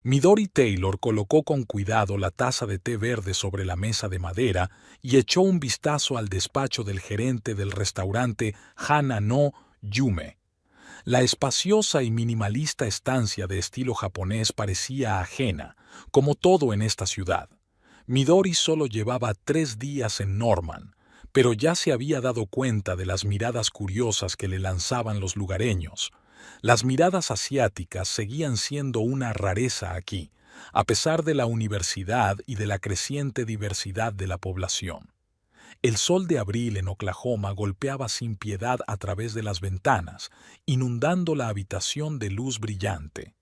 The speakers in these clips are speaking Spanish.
Midori Taylor colocó con cuidado la taza de té verde sobre la mesa de madera y echó un vistazo al despacho del gerente del restaurante Hana no Yume. La espaciosa y minimalista estancia de estilo japonés parecía ajena, como todo en esta ciudad. Midori solo llevaba 3 días en Norman, pero ya se había dado cuenta de las miradas curiosas que le lanzaban los lugareños. Las miradas asiáticas seguían siendo una rareza aquí, a pesar de la universidad y de la creciente diversidad de la población. El sol de abril en Oklahoma golpeaba sin piedad a través de las ventanas, inundando la habitación de luz brillante.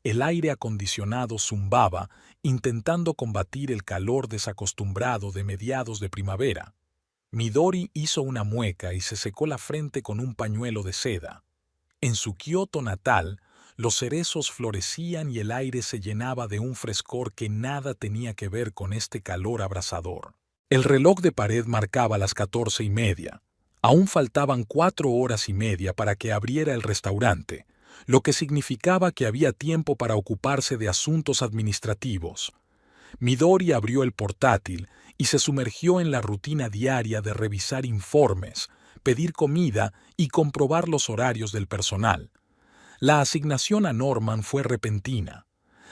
El aire acondicionado zumbaba, intentando combatir el calor desacostumbrado de mediados de primavera. Midori hizo una mueca y se secó la frente con un pañuelo de seda. En su Kioto natal, los cerezos florecían y el aire se llenaba de un frescor que nada tenía que ver con este calor abrasador. El reloj de pared marcaba las 14:30. Aún faltaban 4 horas y media para que abriera el restaurante, lo que significaba que había tiempo para ocuparse de asuntos administrativos. Midori abrió el portátil y se sumergió en la rutina diaria de revisar informes, pedir comida y comprobar los horarios del personal. La asignación a Norman fue repentina.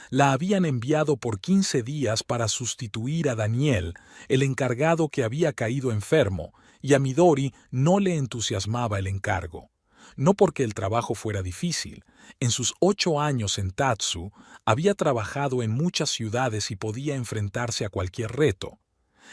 La habían enviado por 15 días para sustituir a Daniel, el encargado que había caído enfermo, y a Midori no le entusiasmaba el encargo. No porque el trabajo fuera difícil. En sus 8 años en Tatsu, había trabajado en muchas ciudades y podía enfrentarse a cualquier reto.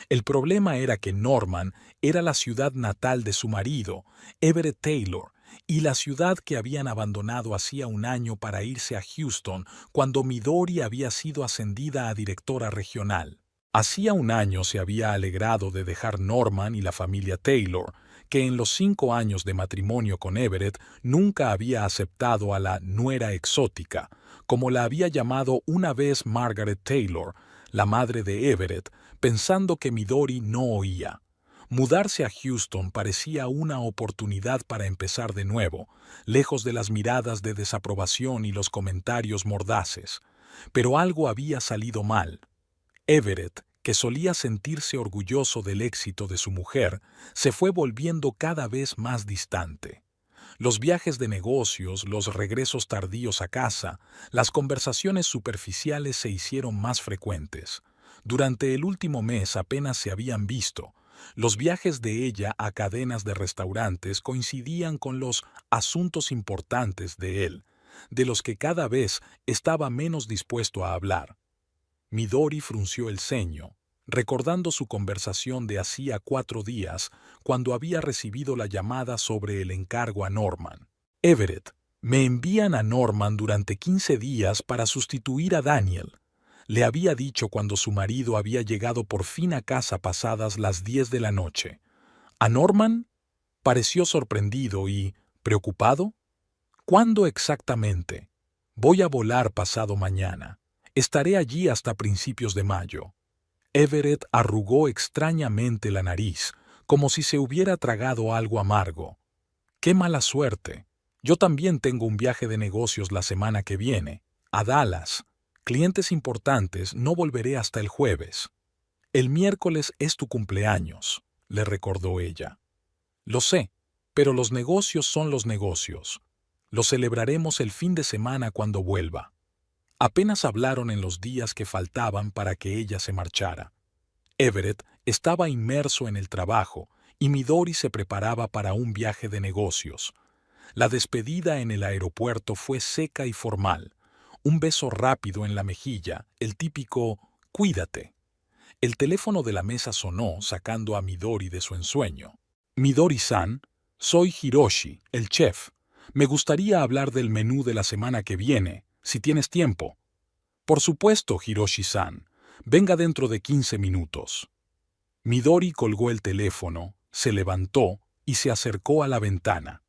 El problema era que Norman era la ciudad natal de su marido, Everett Taylor, y la ciudad que habían abandonado hacía un año para irse a Houston cuando Midori había sido ascendida a directora regional. Hacía un año se había alegrado de dejar Norman y la familia Taylor, que en los 5 años de matrimonio con Everett nunca había aceptado a la nuera exótica, como la había llamado una vez Margaret Taylor, la madre de Everett, pensando que Midori no oía. Mudarse a Houston parecía una oportunidad para empezar de nuevo, lejos de las miradas de desaprobación y los comentarios mordaces. Pero algo había salido mal. Everett, que solía sentirse orgulloso del éxito de su mujer, se fue volviendo cada vez más distante. Los viajes de negocios, los regresos tardíos a casa, las conversaciones superficiales se hicieron más frecuentes. Durante el último mes apenas se habían visto. Los viajes de ella a cadenas de restaurantes coincidían con los asuntos importantes de él, de los que cada vez estaba menos dispuesto a hablar. Midori frunció el ceño, recordando su conversación de hacía 4 días, cuando había recibido la llamada sobre el encargo a Norman. Everett, me envían a Norman durante 15 días para sustituir a Daniel. Le había dicho cuando su marido había llegado por fin a casa pasadas las 10 de la noche. ¿A Norman? Pareció sorprendido y preocupado. ¿Cuándo exactamente? Voy a volar pasado mañana. Estaré allí hasta principios de mayo. Everett arrugó extrañamente la nariz, como si se hubiera tragado algo amargo. ¡Qué mala suerte! Yo también tengo un viaje de negocios la semana que viene, a Dallas. Clientes importantes, no volveré hasta el jueves. El miércoles es tu cumpleaños, le recordó ella. Lo sé, pero los negocios son los negocios. Los celebraremos el fin de semana cuando vuelva. Apenas hablaron en los días que faltaban para que ella se marchara. Everett estaba inmerso en el trabajo y Midori se preparaba para un viaje de negocios. La despedida en el aeropuerto fue seca y formal. Un beso rápido en la mejilla, el típico «cuídate». El teléfono de la mesa sonó, sacando a Midori de su ensueño. «Midori-san, soy Hiroshi, el chef. Me gustaría hablar del menú de la semana que viene, si tienes tiempo». «Por supuesto, Hiroshi-san. Venga dentro de 15 minutos». Midori colgó el teléfono, se levantó y se acercó a la ventana.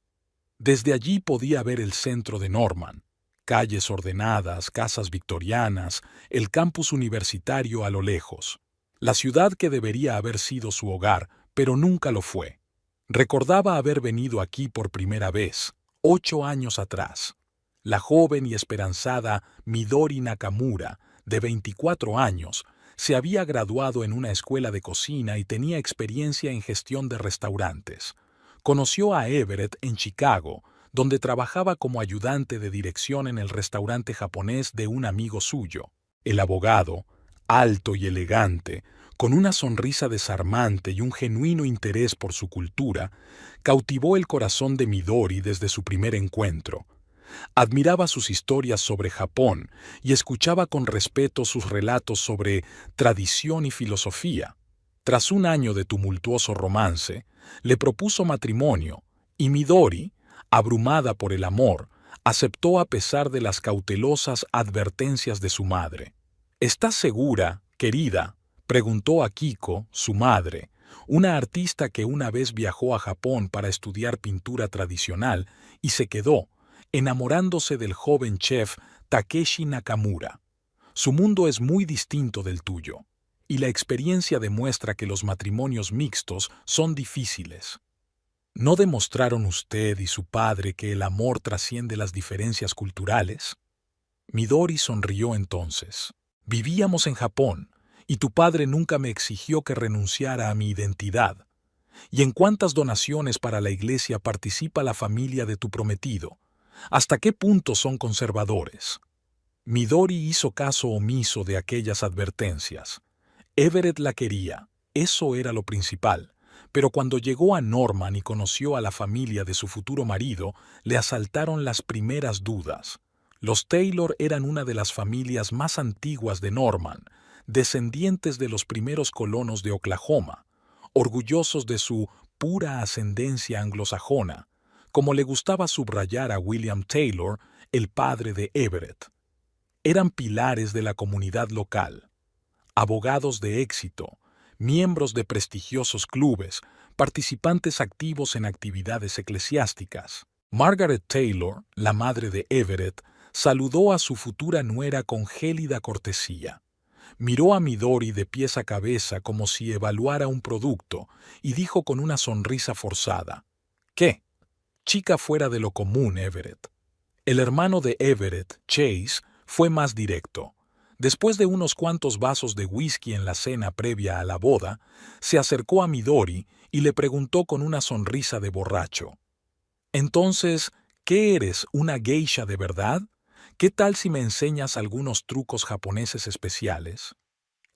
Desde allí podía ver el centro de Norman. Calles ordenadas, casas victorianas, el campus universitario a lo lejos. La ciudad que debería haber sido su hogar, pero nunca lo fue. Recordaba haber venido aquí por primera vez, 8 años atrás. La joven y esperanzada Midori Nakamura, de 24 años, se había graduado en una escuela de cocina y tenía experiencia en gestión de restaurantes. Conoció a Everett en Chicago, donde trabajaba como ayudante de dirección en el restaurante japonés de un amigo suyo. El abogado, alto y elegante, con una sonrisa desarmante y un genuino interés por su cultura, cautivó el corazón de Midori desde su primer encuentro. Admiraba sus historias sobre Japón y escuchaba con respeto sus relatos sobre tradición y filosofía. Tras un año de tumultuoso romance, le propuso matrimonio y Midori, abrumada por el amor, aceptó a pesar de las cautelosas advertencias de su madre. ¿Estás segura, querida?, preguntó Akiko, su madre, una artista que una vez viajó a Japón para estudiar pintura tradicional y se quedó, enamorándose del joven chef Takeshi Nakamura. Su mundo es muy distinto del tuyo, y la experiencia demuestra que los matrimonios mixtos son difíciles. ¿No demostraron usted y su padre que el amor trasciende las diferencias culturales? Midori sonrió entonces. Vivíamos en Japón, y tu padre nunca me exigió que renunciara a mi identidad. ¿Y en cuántas donaciones para la iglesia participa la familia de tu prometido? ¿Hasta qué punto son conservadores? Midori hizo caso omiso de aquellas advertencias. Everett la quería, eso era lo principal, pero cuando llegó a Norman y conoció a la familia de su futuro marido, le asaltaron las primeras dudas. Los Taylor eran una de las familias más antiguas de Norman, descendientes de los primeros colonos de Oklahoma, orgullosos de su pura ascendencia anglosajona, como le gustaba subrayar a William Taylor, el padre de Everett. Eran pilares de la comunidad local, abogados de éxito, miembros de prestigiosos clubes, participantes activos en actividades eclesiásticas. Margaret Taylor, la madre de Everett, saludó a su futura nuera con gélida cortesía. Miró a Midori de pies a cabeza como si evaluara un producto y dijo con una sonrisa forzada: «¿Qué? Chica fuera de lo común, Everett». El hermano de Everett, Chase, fue más directo. Después de unos cuantos vasos de whisky en la cena previa a la boda, se acercó a Midori y le preguntó con una sonrisa de borracho: «Entonces, ¿qué eres, una geisha de verdad? ¿Qué tal si me enseñas algunos trucos japoneses especiales?»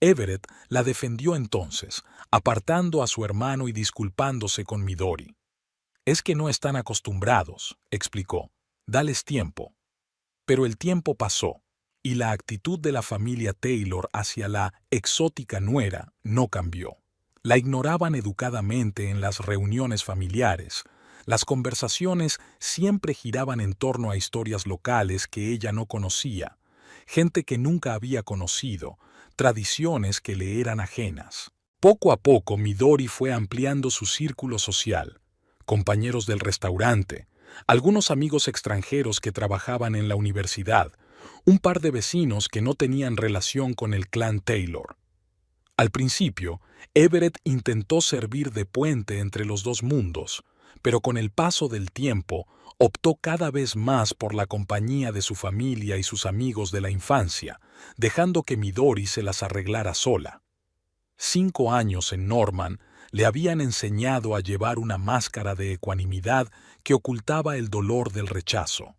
Everett la defendió entonces, apartando a su hermano y disculpándose con Midori. «Es que no están acostumbrados», explicó. «Dales tiempo». Pero el tiempo pasó, y la actitud de la familia Taylor hacia la exótica nuera no cambió. La ignoraban educadamente en las reuniones familiares. Las conversaciones siempre giraban en torno a historias locales que ella no conocía, gente que nunca había conocido, tradiciones que le eran ajenas. Poco a poco Midori fue ampliando su círculo social. Compañeros del restaurante, algunos amigos extranjeros que trabajaban en la universidad, un par de vecinos que no tenían relación con el clan Taylor. Al principio, Everett intentó servir de puente entre los dos mundos, pero con el paso del tiempo optó cada vez más por la compañía de su familia y sus amigos de la infancia, dejando que Midori se las arreglara sola. 5 años en Norman le habían enseñado a llevar una máscara de ecuanimidad que ocultaba el dolor del rechazo.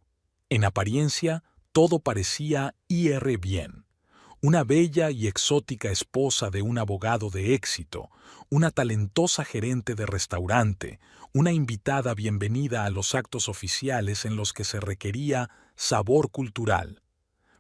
En apariencia, todo parecía ir bien. Una bella y exótica esposa de un abogado de éxito, una talentosa gerente de restaurante, una invitada bienvenida a los actos oficiales en los que se requería sabor cultural.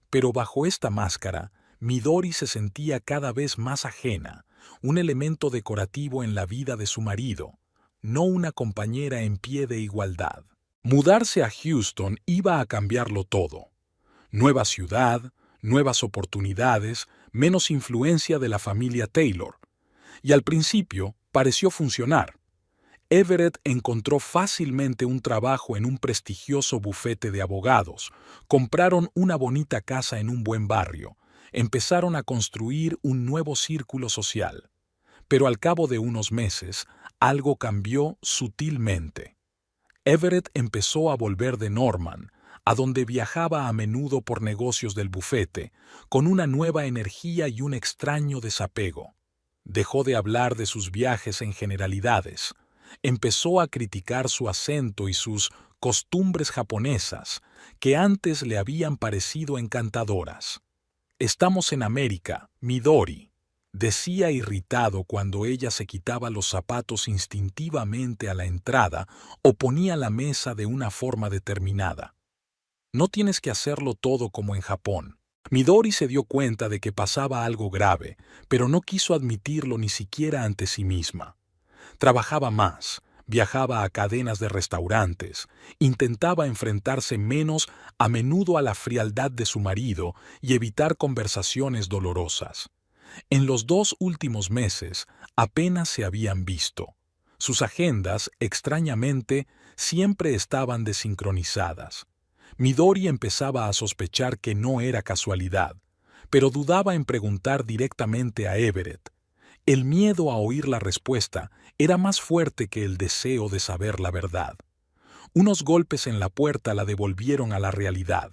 Pero bajo esta máscara, Midori se sentía cada vez más ajena, un elemento decorativo en la vida de su marido, no una compañera en pie de igualdad. Mudarse a Houston iba a cambiarlo todo. Nueva ciudad, nuevas oportunidades, menos influencia de la familia Taylor. Y al principio pareció funcionar. Everett encontró fácilmente un trabajo en un prestigioso bufete de abogados, compraron una bonita casa en un buen barrio, empezaron a construir un nuevo círculo social. Pero al cabo de unos meses, algo cambió sutilmente. Everett empezó a volver de Norman, a donde viajaba a menudo por negocios del bufete, con una nueva energía y un extraño desapego. Dejó de hablar de sus viajes en generalidades. Empezó a criticar su acento y sus costumbres japonesas, que antes le habían parecido encantadoras. «Estamos en América, Midori», decía irritado cuando ella se quitaba los zapatos instintivamente a la entrada o ponía la mesa de una forma determinada. «No tienes que hacerlo todo como en Japón». Midori se dio cuenta de que pasaba algo grave, pero no quiso admitirlo ni siquiera ante sí misma. Trabajaba más, viajaba a cadenas de restaurantes, intentaba enfrentarse menos a menudo a la frialdad de su marido y evitar conversaciones dolorosas. En los 2 últimos meses apenas se habían visto. Sus agendas, extrañamente, siempre estaban desincronizadas. Midori empezaba a sospechar que no era casualidad, pero dudaba en preguntar directamente a Everett. El miedo a oír la respuesta era más fuerte que el deseo de saber la verdad. Unos golpes en la puerta la devolvieron a la realidad.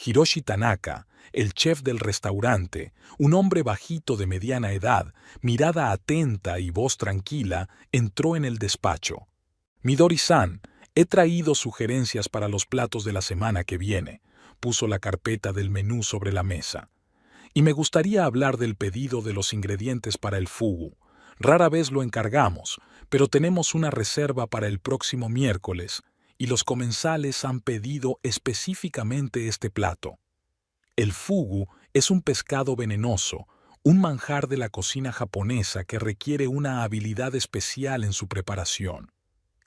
Hiroshi Tanaka, el chef del restaurante, un hombre bajito de mediana edad, mirada atenta y voz tranquila, entró en el despacho. «Midori-san, he traído sugerencias para los platos de la semana que viene», puso la carpeta del menú sobre la mesa. «Y me gustaría hablar del pedido de los ingredientes para el fugu. Rara vez lo encargamos, pero tenemos una reserva para el próximo miércoles, y los comensales han pedido específicamente este plato». El fugu es un pescado venenoso, un manjar de la cocina japonesa que requiere una habilidad especial en su preparación.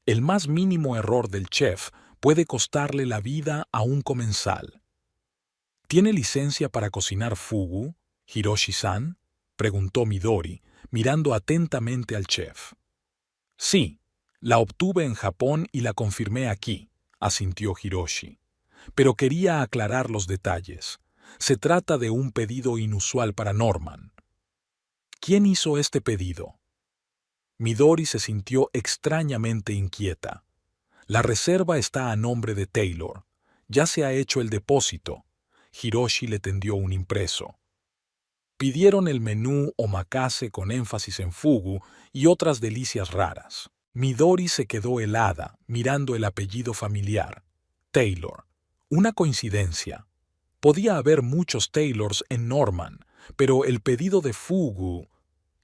El más mínimo error del chef puede costarle la vida a un comensal. «¿Tiene licencia para cocinar fugu, Hiroshi-san?», preguntó Midori, mirando atentamente al chef. «Sí, la obtuve en Japón y la confirmé aquí», asintió Hiroshi. «Pero quería aclarar los detalles. Se trata de un pedido inusual para Norman». «¿Quién hizo este pedido?». Midori se sintió extrañamente inquieta. «La reserva está a nombre de Taylor. Ya se ha hecho el depósito». Hiroshi le tendió un impreso. Pidieron el menú omakase con énfasis en fugu y otras delicias raras. Midori se quedó helada, mirando el apellido familiar. Taylor. Una coincidencia. Podía haber muchos Taylors en Norman, pero el pedido de fugu...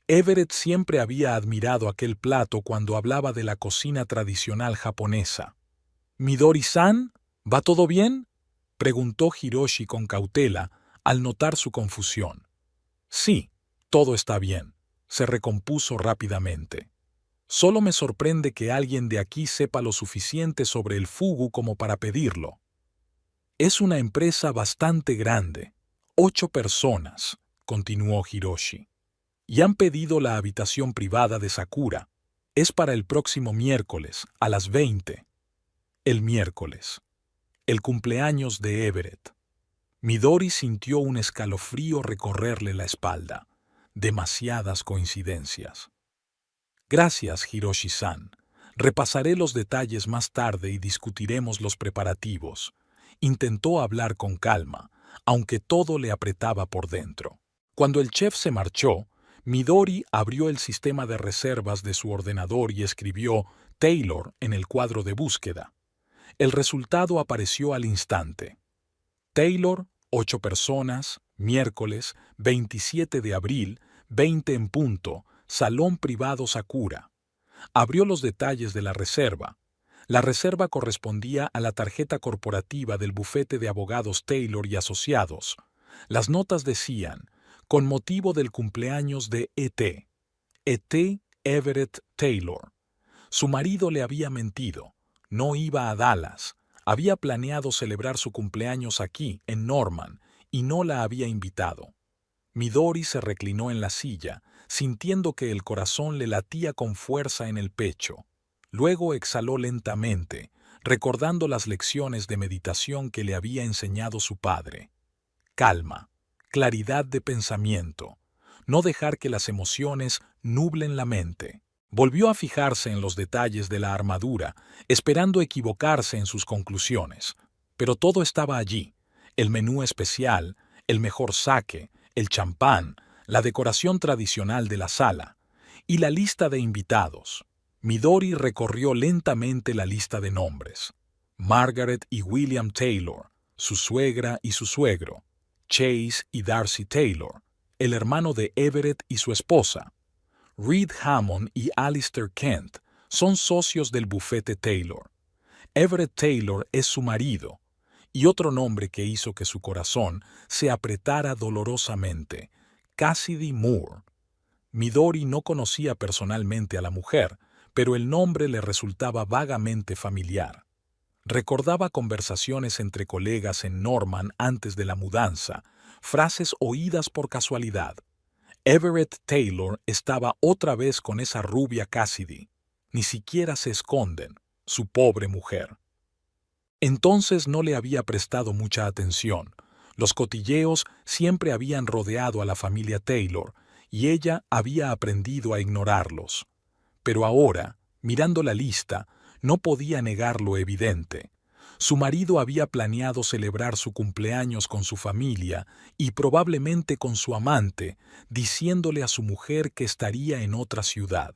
Everett siempre había admirado aquel plato cuando hablaba de la cocina tradicional japonesa. «Midori-san, ¿va todo bien?», preguntó Hiroshi con cautela al notar su confusión. «Sí, todo está bien», se recompuso rápidamente. «Solo me sorprende que alguien de aquí sepa lo suficiente sobre el fugu como para pedirlo. Es una empresa bastante grande, 8 personas», continuó Hiroshi. «Y han pedido la habitación privada de Sakura. Es para el próximo miércoles, a las 20. El miércoles. El cumpleaños de Everett». Midori sintió un escalofrío recorrerle la espalda. Demasiadas coincidencias. «Gracias, Hiroshi-san. Repasaré los detalles más tarde y discutiremos los preparativos». Intentó hablar con calma, aunque todo le apretaba por dentro. Cuando el chef se marchó, Midori abrió el sistema de reservas de su ordenador y escribió «Taylor» en el cuadro de búsqueda. El resultado apareció al instante. Taylor, 8 personas, miércoles, 27 de abril, 20 en punto, salón privado Sakura. Abrió los detalles de la reserva. La reserva correspondía a la tarjeta corporativa del bufete de abogados Taylor y Asociados. Las notas decían: «Con motivo del cumpleaños de E.T. Everett Taylor». Su marido le había mentido. No iba a Dallas. Había planeado celebrar su cumpleaños aquí, en Norman, y no la había invitado. Midori se reclinó en la silla, sintiendo que el corazón le latía con fuerza en el pecho. Luego exhaló lentamente, recordando las lecciones de meditación que le había enseñado su padre. Calma, claridad de pensamiento, no dejar que las emociones nublen la mente. Volvió a fijarse en los detalles de la armadura, esperando equivocarse en sus conclusiones, Pero todo estaba allí: el menú especial, el mejor sake, el champán, la decoración tradicional de la sala y la lista de invitados. Midori recorrió lentamente la lista de nombres: Margaret y William Taylor, su suegra y su suegro, Chase y Darcy Taylor, el hermano de Everett y su esposa. Reed Hammond y Alistair Kent son socios del bufete Taylor. Everett Taylor es su marido. Y otro nombre que hizo que su corazón se apretara dolorosamente: Cassidy Moore. Midori no conocía personalmente a la mujer, pero el nombre le resultaba vagamente familiar. Recordaba conversaciones entre colegas en Norman antes de la mudanza, frases oídas por casualidad. Everett Taylor estaba otra vez con esa rubia Cassidy. Ni siquiera se esconden, su pobre mujer. Entonces no le había prestado mucha atención. Los cotilleos siempre habían rodeado a la familia Taylor, y ella había aprendido a ignorarlos. Pero ahora, mirando la lista, no podía negar lo evidente. Su marido había planeado celebrar su cumpleaños con su familia y probablemente con su amante, diciéndole a su mujer que estaría en otra ciudad.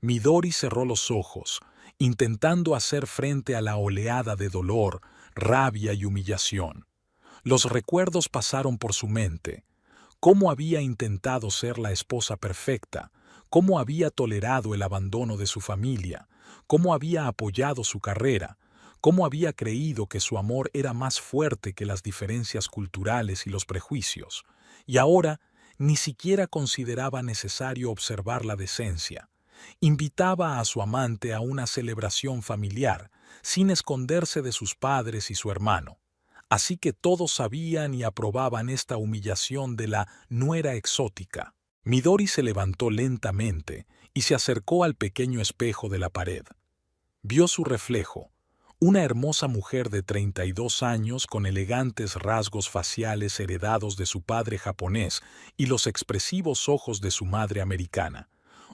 Midori cerró los ojos, intentando hacer frente a la oleada de dolor, rabia y humillación. Los recuerdos pasaron por su mente: cómo había intentado ser la esposa perfecta, cómo había tolerado el abandono de su familia, cómo había apoyado su carrera, cómo había creído que su amor era más fuerte que las diferencias culturales y los prejuicios, y ahora ni siquiera consideraba necesario observar la decencia. Invitaba a su amante a una celebración familiar, sin esconderse de sus padres y su hermano. Así que todos sabían y aprobaban esta humillación de la nuera exótica. Midori se levantó lentamente y se acercó al pequeño espejo de la pared. Vio su reflejo: una hermosa mujer de 32 años con elegantes rasgos faciales heredados de su padre japonés y los expresivos ojos de su madre americana.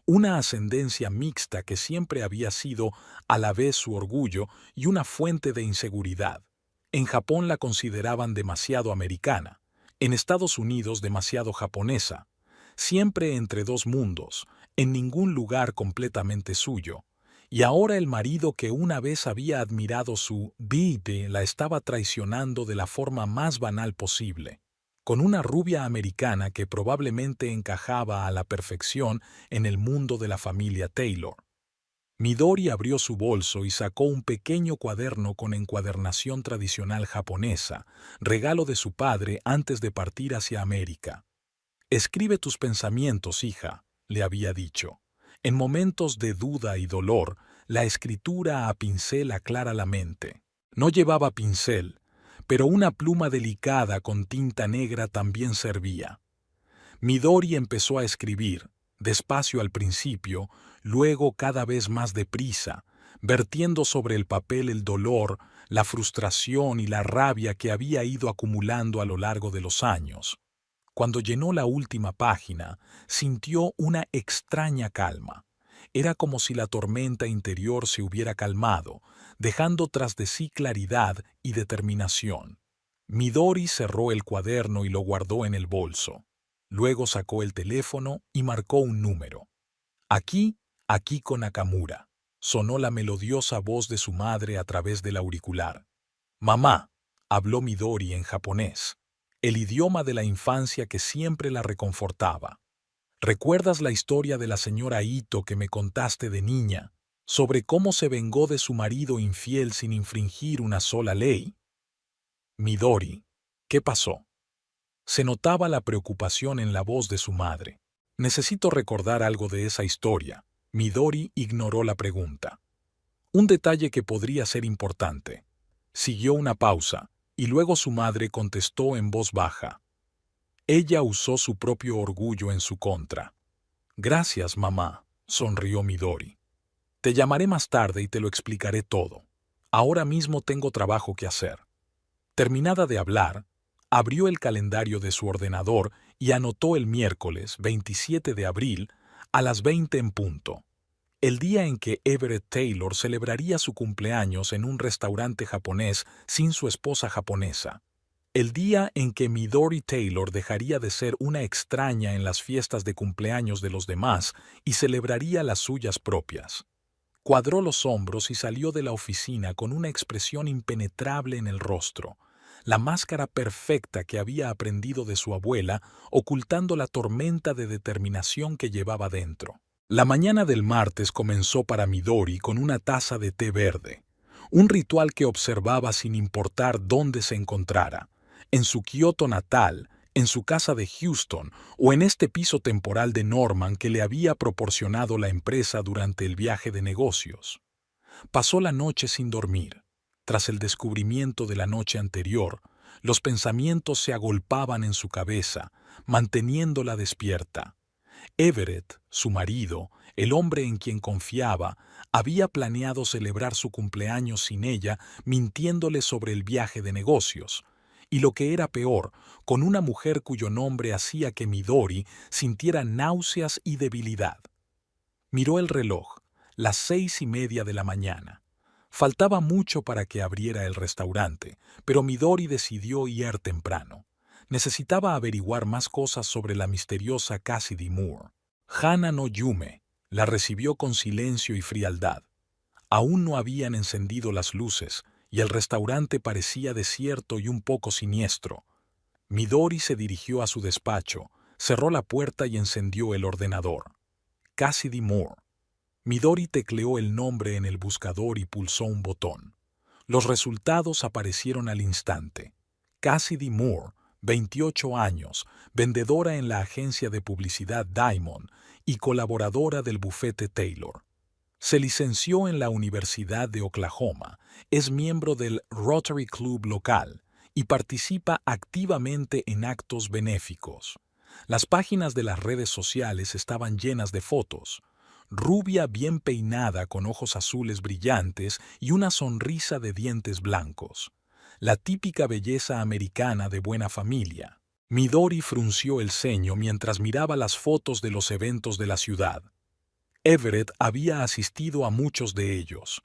Una ascendencia mixta que siempre había sido a la vez su orgullo y una fuente de inseguridad. En Japón la consideraban demasiado americana, en Estados Unidos demasiado japonesa, siempre entre dos mundos, en ningún lugar completamente suyo. Y ahora el marido que una vez había admirado su vida la estaba traicionando de la forma más banal posible, con una rubia americana que probablemente encajaba a la perfección en el mundo de la familia Taylor. Midori abrió su bolso y sacó un pequeño cuaderno con encuadernación tradicional japonesa, regalo de su padre antes de partir hacia América. «Escribe tus pensamientos, hija», le había dicho. En momentos de duda y dolor, la escritura a pincel aclara la mente. No llevaba pincel, pero una pluma delicada con tinta negra también servía. Midori empezó a escribir, despacio al principio, luego cada vez más deprisa, vertiendo sobre el papel el dolor, la frustración y la rabia que había ido acumulando a lo largo de los años. Cuando llenó la última página, sintió una extraña calma. Era como si la tormenta interior se hubiera calmado, dejando tras de sí claridad y determinación. Midori cerró el cuaderno y lo guardó en el bolso. Luego sacó el teléfono y marcó un número. «Aquí, Akiko Nakamura», sonó la melodiosa voz de su madre a través del auricular. «Mamá», habló Midori en japonés, el idioma de la infancia que siempre la reconfortaba. «¿Recuerdas la historia de la señora Ito que me contaste de niña, sobre cómo se vengó de su marido infiel sin infringir una sola ley?» «Midori, ¿qué pasó?» Se notaba la preocupación en la voz de su madre. «Necesito recordar algo de esa historia». Midori ignoró la pregunta. «Un detalle que podría ser importante». Siguió una pausa, y luego su madre contestó en voz baja. Ella usó su propio orgullo en su contra. «Gracias, mamá», sonrió Midori. «Te llamaré más tarde y te lo explicaré todo. Ahora mismo tengo trabajo que hacer». Terminada de hablar, abrió el calendario de su ordenador y anotó el miércoles 27 de abril a las 20 en punto. el día en que Everett Taylor celebraría su cumpleaños en un restaurante japonés sin su esposa japonesa. El día en que Midori Taylor dejaría de ser una extraña en las fiestas de cumpleaños de los demás y celebraría las suyas propias. Cuadró los hombros y salió de la oficina con una expresión impenetrable en el rostro, la máscara perfecta que había aprendido de su abuela, ocultando la tormenta de determinación que llevaba dentro. La mañana del martes comenzó para Midori con una taza de té verde, un ritual que observaba sin importar dónde se encontrara, en su Kioto natal, en su casa de Houston o en este piso temporal de Norman que le había proporcionado la empresa durante el viaje de negocios. Pasó la noche sin dormir. Tras el descubrimiento de la noche anterior, los pensamientos se agolpaban en su cabeza, manteniéndola despierta. Everett, su marido, el hombre en quien confiaba, había planeado celebrar su cumpleaños sin ella, mintiéndole sobre el viaje de negocios. Y lo que era peor, con una mujer cuyo nombre hacía que Midori sintiera náuseas y debilidad. Miró el reloj, las 6:30 de la mañana. Faltaba mucho para que abriera el restaurante, pero Midori decidió ir temprano. Necesitaba averiguar más cosas sobre la misteriosa Cassidy Moore. Hana no Yume la recibió con silencio y frialdad. Aún no habían encendido las luces, y el restaurante parecía desierto y un poco siniestro. Midori se dirigió a su despacho, cerró la puerta y encendió el ordenador. Cassidy Moore. Midori tecleó el nombre en el buscador y pulsó un botón. Los resultados aparecieron al instante. Cassidy Moore, 28 años, vendedora en la agencia de publicidad Diamond y colaboradora del bufete Taylor. Se licenció en la Universidad de Oklahoma, es miembro del Rotary Club local y participa activamente en actos benéficos. Las páginas de las redes sociales estaban llenas de fotos. Rubia bien peinada con ojos azules brillantes y una sonrisa de dientes blancos. La típica belleza americana de buena familia. Midori frunció el ceño mientras miraba las fotos de los eventos de la ciudad. Everett había asistido a muchos de ellos.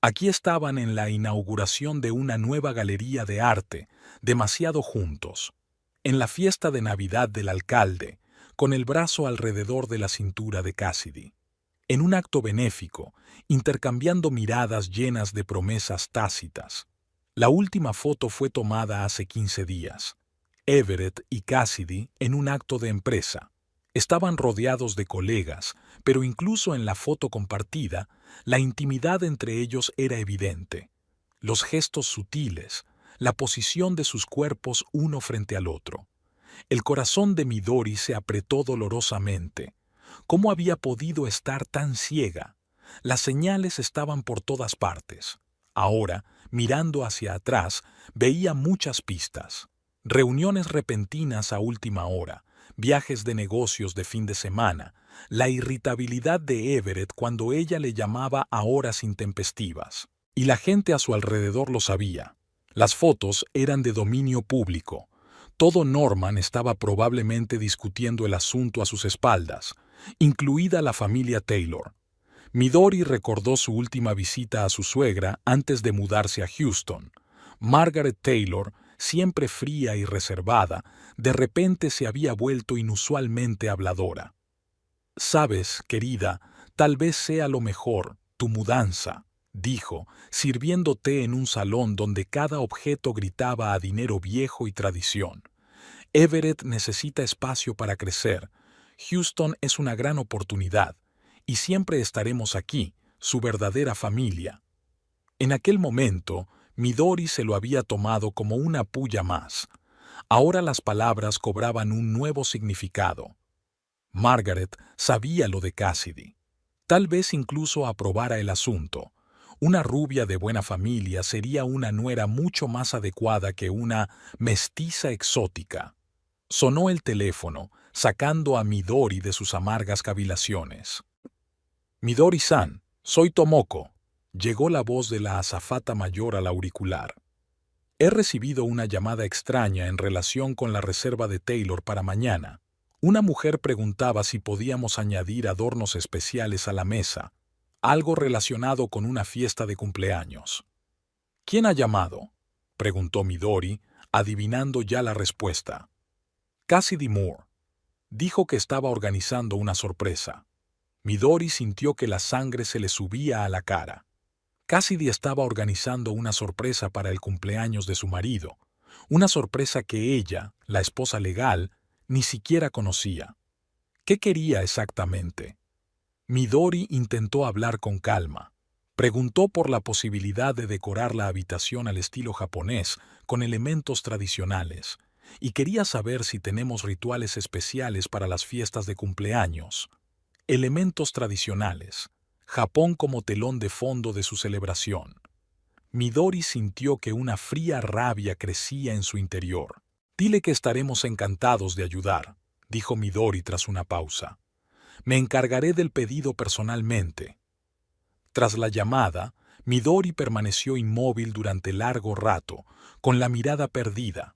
Aquí estaban en la inauguración de una nueva galería de arte, demasiado juntos. En la fiesta de Navidad del alcalde, con el brazo alrededor de la cintura de Cassidy. En un acto benéfico, intercambiando miradas llenas de promesas tácitas. La última foto fue tomada hace 15 días. Everett y Cassidy en un acto de empresa. Estaban rodeados de colegas, pero incluso en la foto compartida, la intimidad entre ellos era evidente. Los gestos sutiles, la posición de sus cuerpos uno frente al otro. El corazón de Midori se apretó dolorosamente. ¿Cómo había podido estar tan ciega? Las señales estaban por todas partes. Ahora, mirando hacia atrás, veía muchas pistas. Reuniones repentinas a última hora, viajes de negocios de fin de semana, la irritabilidad de Everett cuando ella le llamaba a horas intempestivas. Y la gente a su alrededor lo sabía. Las fotos eran de dominio público. Todo Norman estaba probablemente discutiendo el asunto a sus espaldas, incluida la familia Taylor. Midori recordó su última visita a su suegra antes de mudarse a Houston. Margaret Taylor, siempre fría y reservada, de repente se había vuelto inusualmente habladora. «Sabes, querida, tal vez sea lo mejor, tu mudanza», dijo, sirviendo té en un salón donde cada objeto gritaba a dinero viejo y tradición. «Everett necesita espacio para crecer. Houston es una gran oportunidad, y siempre estaremos aquí, su verdadera familia». En aquel momento, Midori se lo había tomado como una pulla más. Ahora las palabras cobraban un nuevo significado. Margaret sabía lo de Cassidy. Tal vez incluso aprobara el asunto. Una rubia de buena familia sería una nuera mucho más adecuada que una mestiza exótica. Sonó el teléfono, sacando a Midori de sus amargas cavilaciones. «Midori-san, soy Tomoko», llegó la voz de la azafata mayor al auricular. «He recibido una llamada extraña en relación con la reserva de Taylor para mañana. Una mujer preguntaba si podíamos añadir adornos especiales a la mesa. algo relacionado con una fiesta de cumpleaños. ¿Quién ha llamado?, preguntó Midori, adivinando ya la respuesta. Cassidy Moore. Dijo que estaba organizando una sorpresa. Midori sintió que la sangre se le subía a la cara. Cassidy estaba organizando una sorpresa para el cumpleaños de su marido, una sorpresa que ella, la esposa legal, ni siquiera conocía. ¿Qué quería exactamente? Midori intentó hablar con calma. Preguntó por la posibilidad de decorar la habitación al estilo japonés con elementos tradicionales, y quería saber si tenemos rituales especiales para las fiestas de cumpleaños. Elementos tradicionales. Japón como telón de fondo de su celebración. Midori sintió que una fría rabia crecía en su interior. «Dile que estaremos encantados de ayudar», dijo Midori tras una pausa. «Me encargaré del pedido personalmente». Tras la llamada, Midori permaneció inmóvil durante largo rato, con la mirada perdida.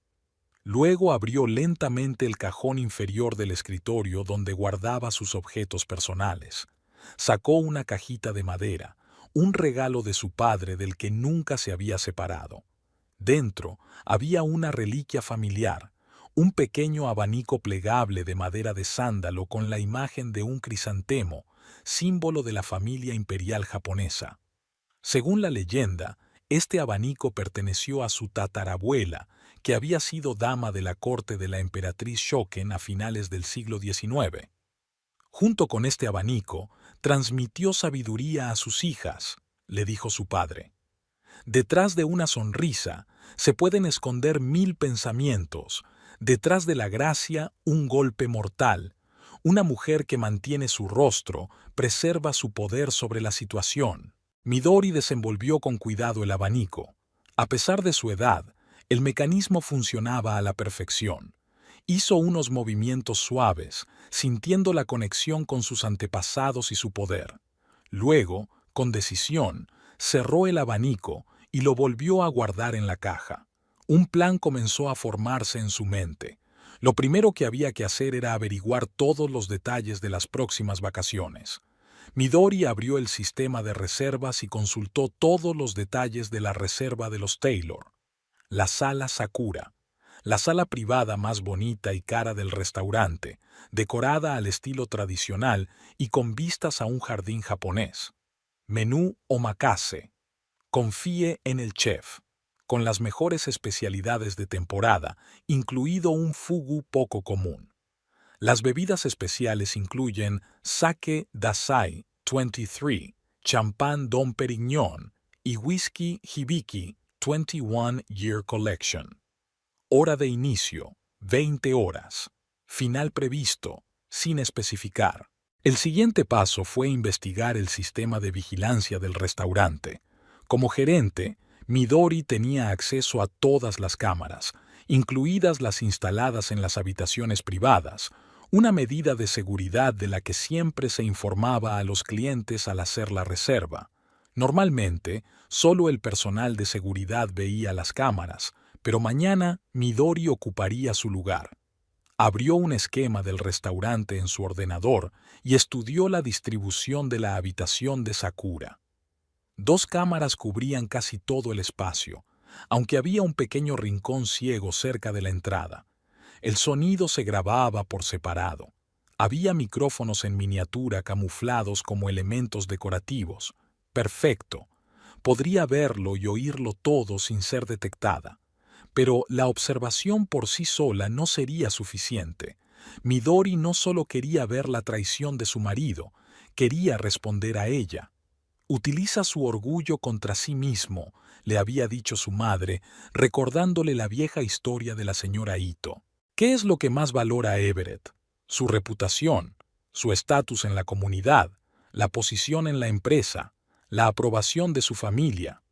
Luego abrió lentamente el cajón inferior del escritorio donde guardaba sus objetos personales. Sacó una cajita de madera, un regalo de su padre del que nunca se había separado. Dentro había una reliquia familiar, un pequeño abanico plegable de madera de sándalo con la imagen de un crisantemo, símbolo de la familia imperial japonesa. Según la leyenda, este abanico perteneció a su tatarabuela, que había sido dama de la corte de la emperatriz Shoken a finales del siglo XIX. Junto con este abanico, transmitió sabiduría a sus hijas, le dijo su padre. Detrás de una sonrisa se pueden esconder 1000 pensamientos, detrás de la gracia un golpe mortal. Una mujer que mantiene su rostro preserva su poder sobre la situación. Midori desenvolvió con cuidado el abanico. A pesar de su edad, el mecanismo funcionaba a la perfección. Hizo unos movimientos suaves, sintiendo la conexión con sus antepasados y su poder. Luego, con decisión, cerró el abanico y lo volvió a guardar en la caja. Un plan comenzó a formarse en su mente. Lo primero que había que hacer era averiguar todos los detalles de las próximas vacaciones. Midori abrió el sistema de reservas y consultó todos los detalles de la reserva de los Taylor. La sala Sakura, la sala privada más bonita y cara del restaurante, decorada al estilo tradicional y con vistas a un jardín japonés. Menú omakase. Confíe en el chef, con las mejores especialidades de temporada, incluido un fugu poco común. Las bebidas especiales incluyen Sake Dasai 23, champán Dom Perignon y whisky Hibiki 21 Year Collection. Hora de inicio, 20 horas. Final previsto, sin especificar. El siguiente paso fue investigar el sistema de vigilancia del restaurante. Como gerente, Midori tenía acceso a todas las cámaras, incluidas las instaladas en las habitaciones privadas, una medida de seguridad de la que siempre se informaba a los clientes al hacer la reserva. Normalmente, solo el personal de seguridad veía las cámaras, pero mañana Midori ocuparía su lugar. Abrió un esquema del restaurante en su ordenador y estudió la distribución de la habitación de Sakura. 2 cámaras cubrían casi todo el espacio, aunque había un pequeño rincón ciego cerca de la entrada. El sonido se grababa por separado. Había micrófonos en miniatura camuflados como elementos decorativos. Perfecto. Podría verlo y oírlo todo sin ser detectada. Pero la observación por sí sola no sería suficiente. Midori no solo quería ver la traición de su marido, quería responder a ella. Utiliza su orgullo contra sí mismo, le había dicho su madre, recordándole la vieja historia de la señora Ito. ¿Qué es lo que más valora Everett? Su reputación, su estatus en la comunidad, la posición en la empresa, la aprobación de su familia.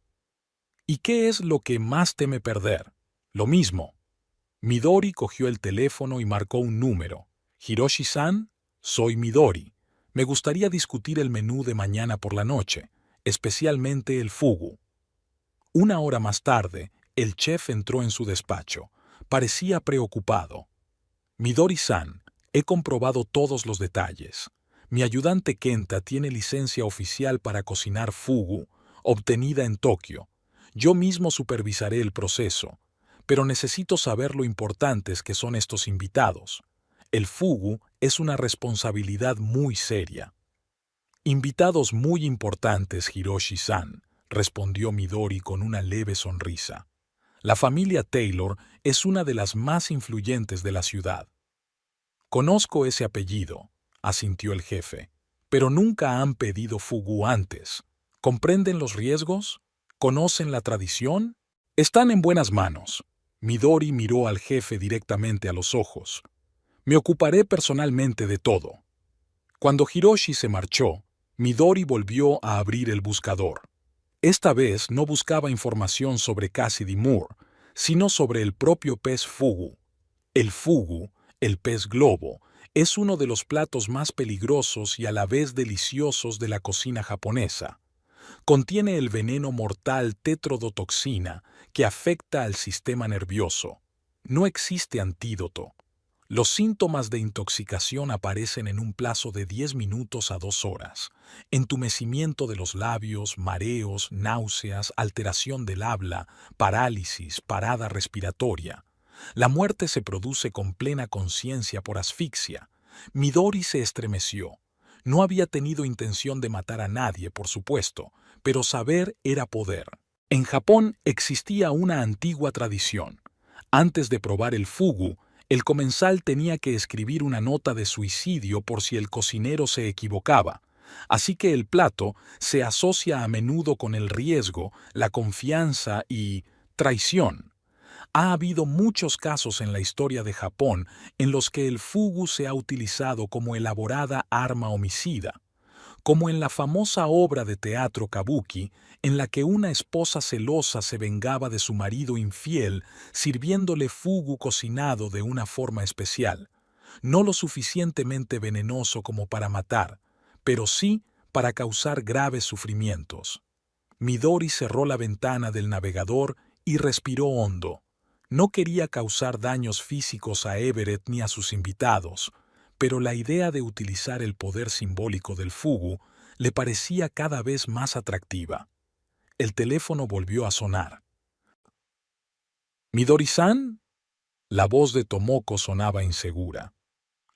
¿Y qué es lo que más teme perder? Lo mismo. Midori cogió el teléfono y marcó un número. «Hiroshi-san, soy Midori. Me gustaría discutir el menú de mañana por la noche, especialmente el fugu». 1 hora más tarde, el chef entró en su despacho. Parecía preocupado. «Midori-san, he comprobado todos los detalles. Mi ayudante Kenta tiene licencia oficial para cocinar fugu, obtenida en Tokio. Yo mismo supervisaré el proceso, pero necesito saber lo importantes que son estos invitados. El fugu es una responsabilidad muy seria. Invitados muy importantes, Hiroshi-san, respondió Midori con una leve sonrisa. La familia Taylor es una de las más influyentes de la ciudad. Conozco ese apellido, asintió el jefe, pero nunca han pedido fugu antes. ¿Comprenden los riesgos? ¿Conocen la tradición? Están en buenas manos. Midori miró al jefe directamente a los ojos. Me ocuparé personalmente de todo. Cuando Hiroshi se marchó, Midori volvió a abrir el buscador. Esta vez no buscaba información sobre Cassidy Moore, sino sobre el propio pez fugu. El fugu, el pez globo, es uno de los platos más peligrosos y a la vez deliciosos de la cocina japonesa. Contiene el veneno mortal tetrodotoxina que afecta al sistema nervioso. No existe antídoto. Los síntomas de intoxicación aparecen en un plazo de 10 minutos a 2 horas. Entumecimiento de los labios, mareos, náuseas, alteración del habla, parálisis, parada respiratoria. La muerte se produce con plena conciencia por asfixia. Midori se estremeció. No había tenido intención de matar a nadie, por supuesto, pero saber era poder. En Japón existía una antigua tradición. Antes de probar el fugu, el comensal tenía que escribir una nota de suicidio por si el cocinero se equivocaba, así que el plato se asocia a menudo con el riesgo, la confianza y traición. Ha habido muchos casos en la historia de Japón en los que el fugu se ha utilizado como elaborada arma homicida, como en la famosa obra de teatro Kabuki, en la que una esposa celosa se vengaba de su marido infiel sirviéndole fugu cocinado de una forma especial, no lo suficientemente venenoso como para matar, pero sí para causar graves sufrimientos. Midori cerró la ventana del navegador y respiró hondo. No quería causar daños físicos a Everett ni a sus invitados, pero la idea de utilizar el poder simbólico del fugu le parecía cada vez más atractiva. El teléfono volvió a sonar. ¿Midori-san? La voz de Tomoko sonaba insegura.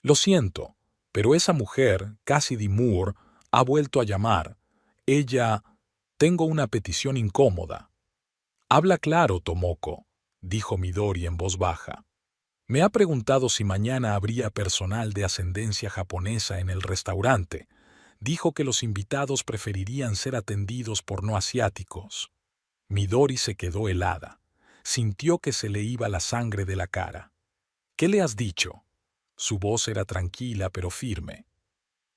Lo siento, pero esa mujer, Cassidy Moore, ha vuelto a llamar. Ella... Tengo una petición incómoda. Habla claro, Tomoko, dijo Midori en voz baja. Me ha preguntado si mañana habría personal de ascendencia japonesa en el restaurante. Dijo que los invitados preferirían ser atendidos por no asiáticos. Midori se quedó helada. Sintió que se le iba la sangre de la cara. ¿Qué le has dicho? Su voz era tranquila pero firme.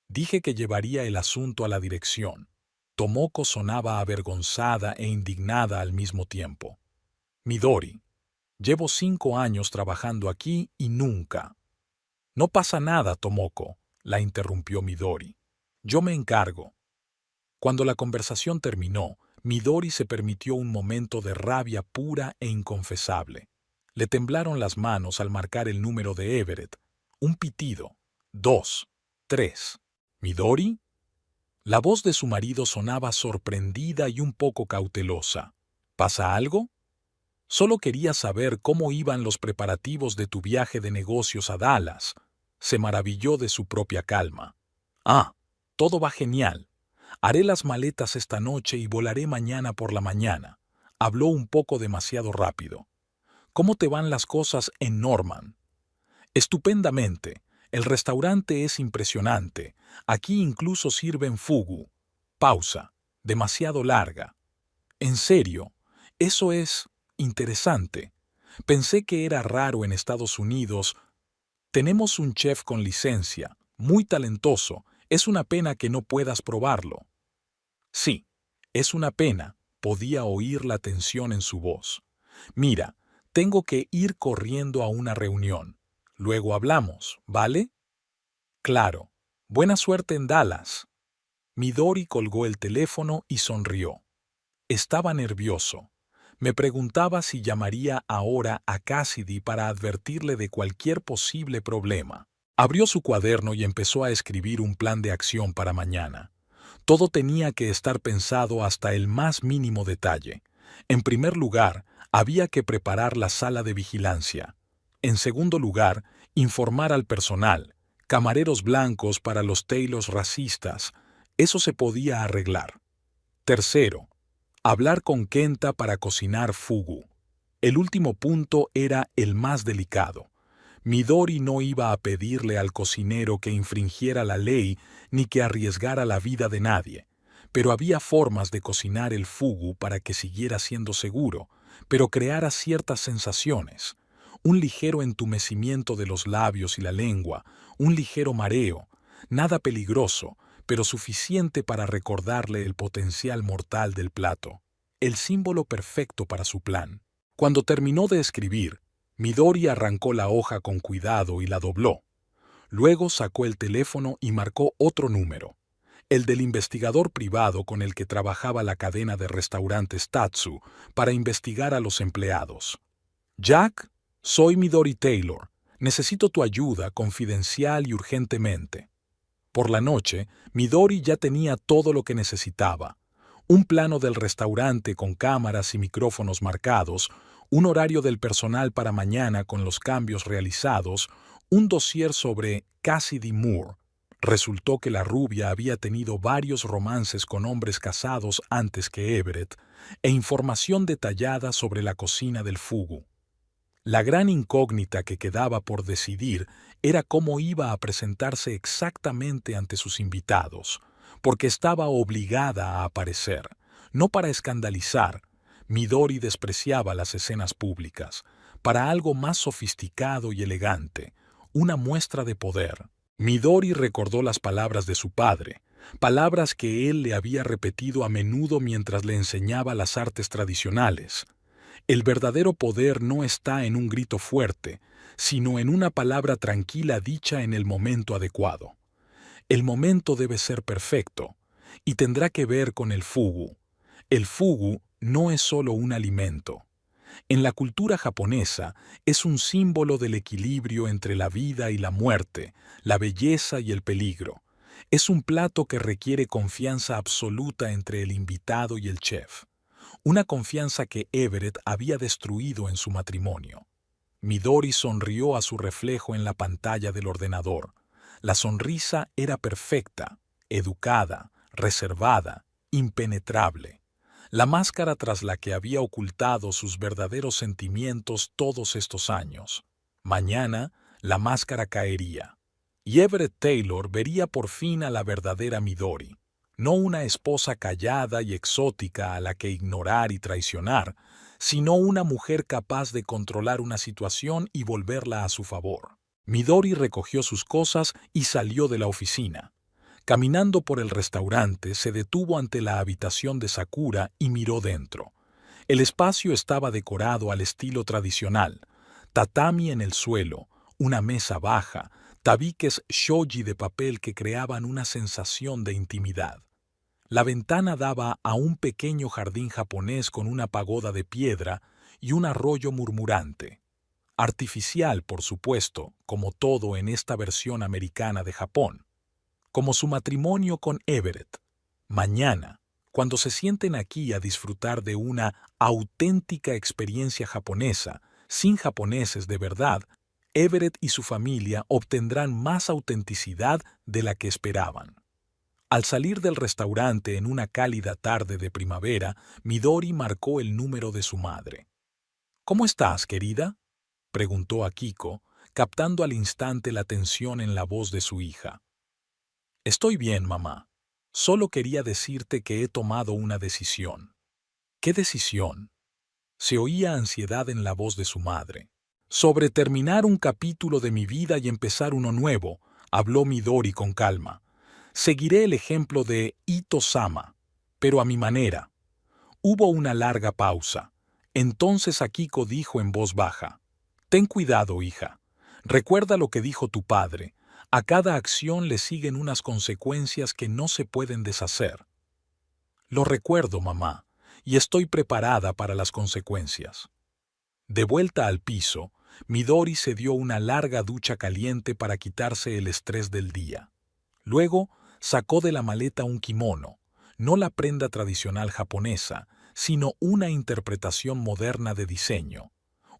Dije que llevaría el asunto a la dirección. Tomoko sonaba avergonzada e indignada al mismo tiempo. Midori, llevo 5 años trabajando aquí y nunca. No pasa nada, Tomoko, la interrumpió Midori. Yo me encargo. Cuando la conversación terminó, Midori se permitió un momento de rabia pura e inconfesable. Le temblaron las manos al marcar el número de Everett. Un pitido. 2, 3. ¿Midori? La voz de su marido sonaba sorprendida y un poco cautelosa. ¿Pasa algo? Solo quería saber cómo iban los preparativos de tu viaje de negocios a Dallas. Se maravilló de su propia calma. Ah, todo va genial. Haré las maletas esta noche y volaré mañana por la mañana. Habló un poco demasiado rápido. ¿Cómo te van las cosas en Norman? Estupendamente. El restaurante es impresionante. Aquí incluso sirven fugu. Pausa. Demasiado larga. En serio, eso es interesante. Pensé que era raro en Estados Unidos. Tenemos un chef con licencia, muy talentoso. Es una pena que no puedas probarlo. Sí, es una pena. Podía oír la tensión en su voz. Mira, tengo que ir corriendo a una reunión. Luego hablamos, ¿vale? Claro. Buena suerte en Dallas. Midori colgó el teléfono y sonrió. Estaba nervioso. Me preguntaba si llamaría ahora a Cassidy para advertirle de cualquier posible problema. Abrió su cuaderno y empezó a escribir un plan de acción para mañana. Todo tenía que estar pensado hasta el más mínimo detalle. En primer lugar, había que preparar la sala de vigilancia. En segundo lugar, informar al personal, camareros blancos para los Taylors racistas. Eso se podía arreglar. Tercero, hablar con Kenta para cocinar fugu. El último punto era el más delicado. Midori no iba a pedirle al cocinero que infringiera la ley ni que arriesgara la vida de nadie, pero había formas de cocinar el fugu para que siguiera siendo seguro, pero creara ciertas sensaciones. Un ligero entumecimiento de los labios y la lengua, un ligero mareo, nada peligroso, pero suficiente para recordarle el potencial mortal del plato, el símbolo perfecto para su plan. Cuando terminó de escribir, Midori arrancó la hoja con cuidado y la dobló. Luego sacó el teléfono y marcó otro número, el del investigador privado con el que trabajaba la cadena de restaurantes Tatsu, para investigar a los empleados. «Jack, soy Midori Taylor. Necesito tu ayuda confidencial y urgentemente». Por la noche, Midori ya tenía todo lo que necesitaba. Un plano del restaurante con cámaras y micrófonos marcados, un horario del personal para mañana con los cambios realizados, un dossier sobre Cassidy Moore. Resultó que la rubia había tenido varios romances con hombres casados antes que Everett, e información detallada sobre la cocina del fugu. La gran incógnita que quedaba por decidir era cómo iba a presentarse exactamente ante sus invitados, porque estaba obligada a aparecer, no para escandalizar. Midori despreciaba las escenas públicas, para algo más sofisticado y elegante, una muestra de poder. Midori recordó las palabras de su padre, palabras que él le había repetido a menudo mientras le enseñaba las artes tradicionales. El verdadero poder no está en un grito fuerte, sino en una palabra tranquila dicha en el momento adecuado. El momento debe ser perfecto, y tendrá que ver con el fugu. El fugu no es solo un alimento. En la cultura japonesa es un símbolo del equilibrio entre la vida y la muerte, la belleza y el peligro. Es un plato que requiere confianza absoluta entre el invitado y el chef. Una confianza que Everett había destruido en su matrimonio. Midori sonrió a su reflejo en la pantalla del ordenador. La sonrisa era perfecta, educada, reservada, impenetrable. La máscara tras la que había ocultado sus verdaderos sentimientos todos estos años. Mañana, la máscara caería, y Everett Taylor vería por fin a la verdadera Midori. No una esposa callada y exótica a la que ignorar y traicionar, sino una mujer capaz de controlar una situación y volverla a su favor. Midori recogió sus cosas y salió de la oficina. Caminando por el restaurante, se detuvo ante la habitación de Sakura y miró dentro. El espacio estaba decorado al estilo tradicional. Tatami en el suelo, una mesa baja, tabiques shoji de papel que creaban una sensación de intimidad. La ventana daba a un pequeño jardín japonés con una pagoda de piedra y un arroyo murmurante. Artificial, por supuesto, como todo en esta versión americana de Japón. Como su matrimonio con Everett. Mañana, cuando se sienten aquí a disfrutar de una auténtica experiencia japonesa, sin japoneses de verdad, Everett y su familia obtendrán más autenticidad de la que esperaban. Al salir del restaurante en una cálida tarde de primavera, Midori marcó el número de su madre. «¿Cómo estás, querida?», preguntó Akiko, captando al instante la tensión en la voz de su hija. «Estoy bien, mamá. Solo quería decirte que he tomado una decisión». «¿Qué decisión?». Se oía ansiedad en la voz de su madre. «Sobre terminar un capítulo de mi vida y empezar uno nuevo», habló Midori con calma. «Seguiré el ejemplo de Ito-sama, pero a mi manera». Hubo una larga pausa. Entonces Akiko dijo en voz baja: «Ten cuidado, hija. Recuerda lo que dijo tu padre. A cada acción le siguen unas consecuencias que no se pueden deshacer». «Lo recuerdo, mamá, y estoy preparada para las consecuencias». De vuelta al piso, Midori se dio una larga ducha caliente para quitarse el estrés del día. Luego, sacó de la maleta un kimono, no la prenda tradicional japonesa, sino una interpretación moderna de diseño.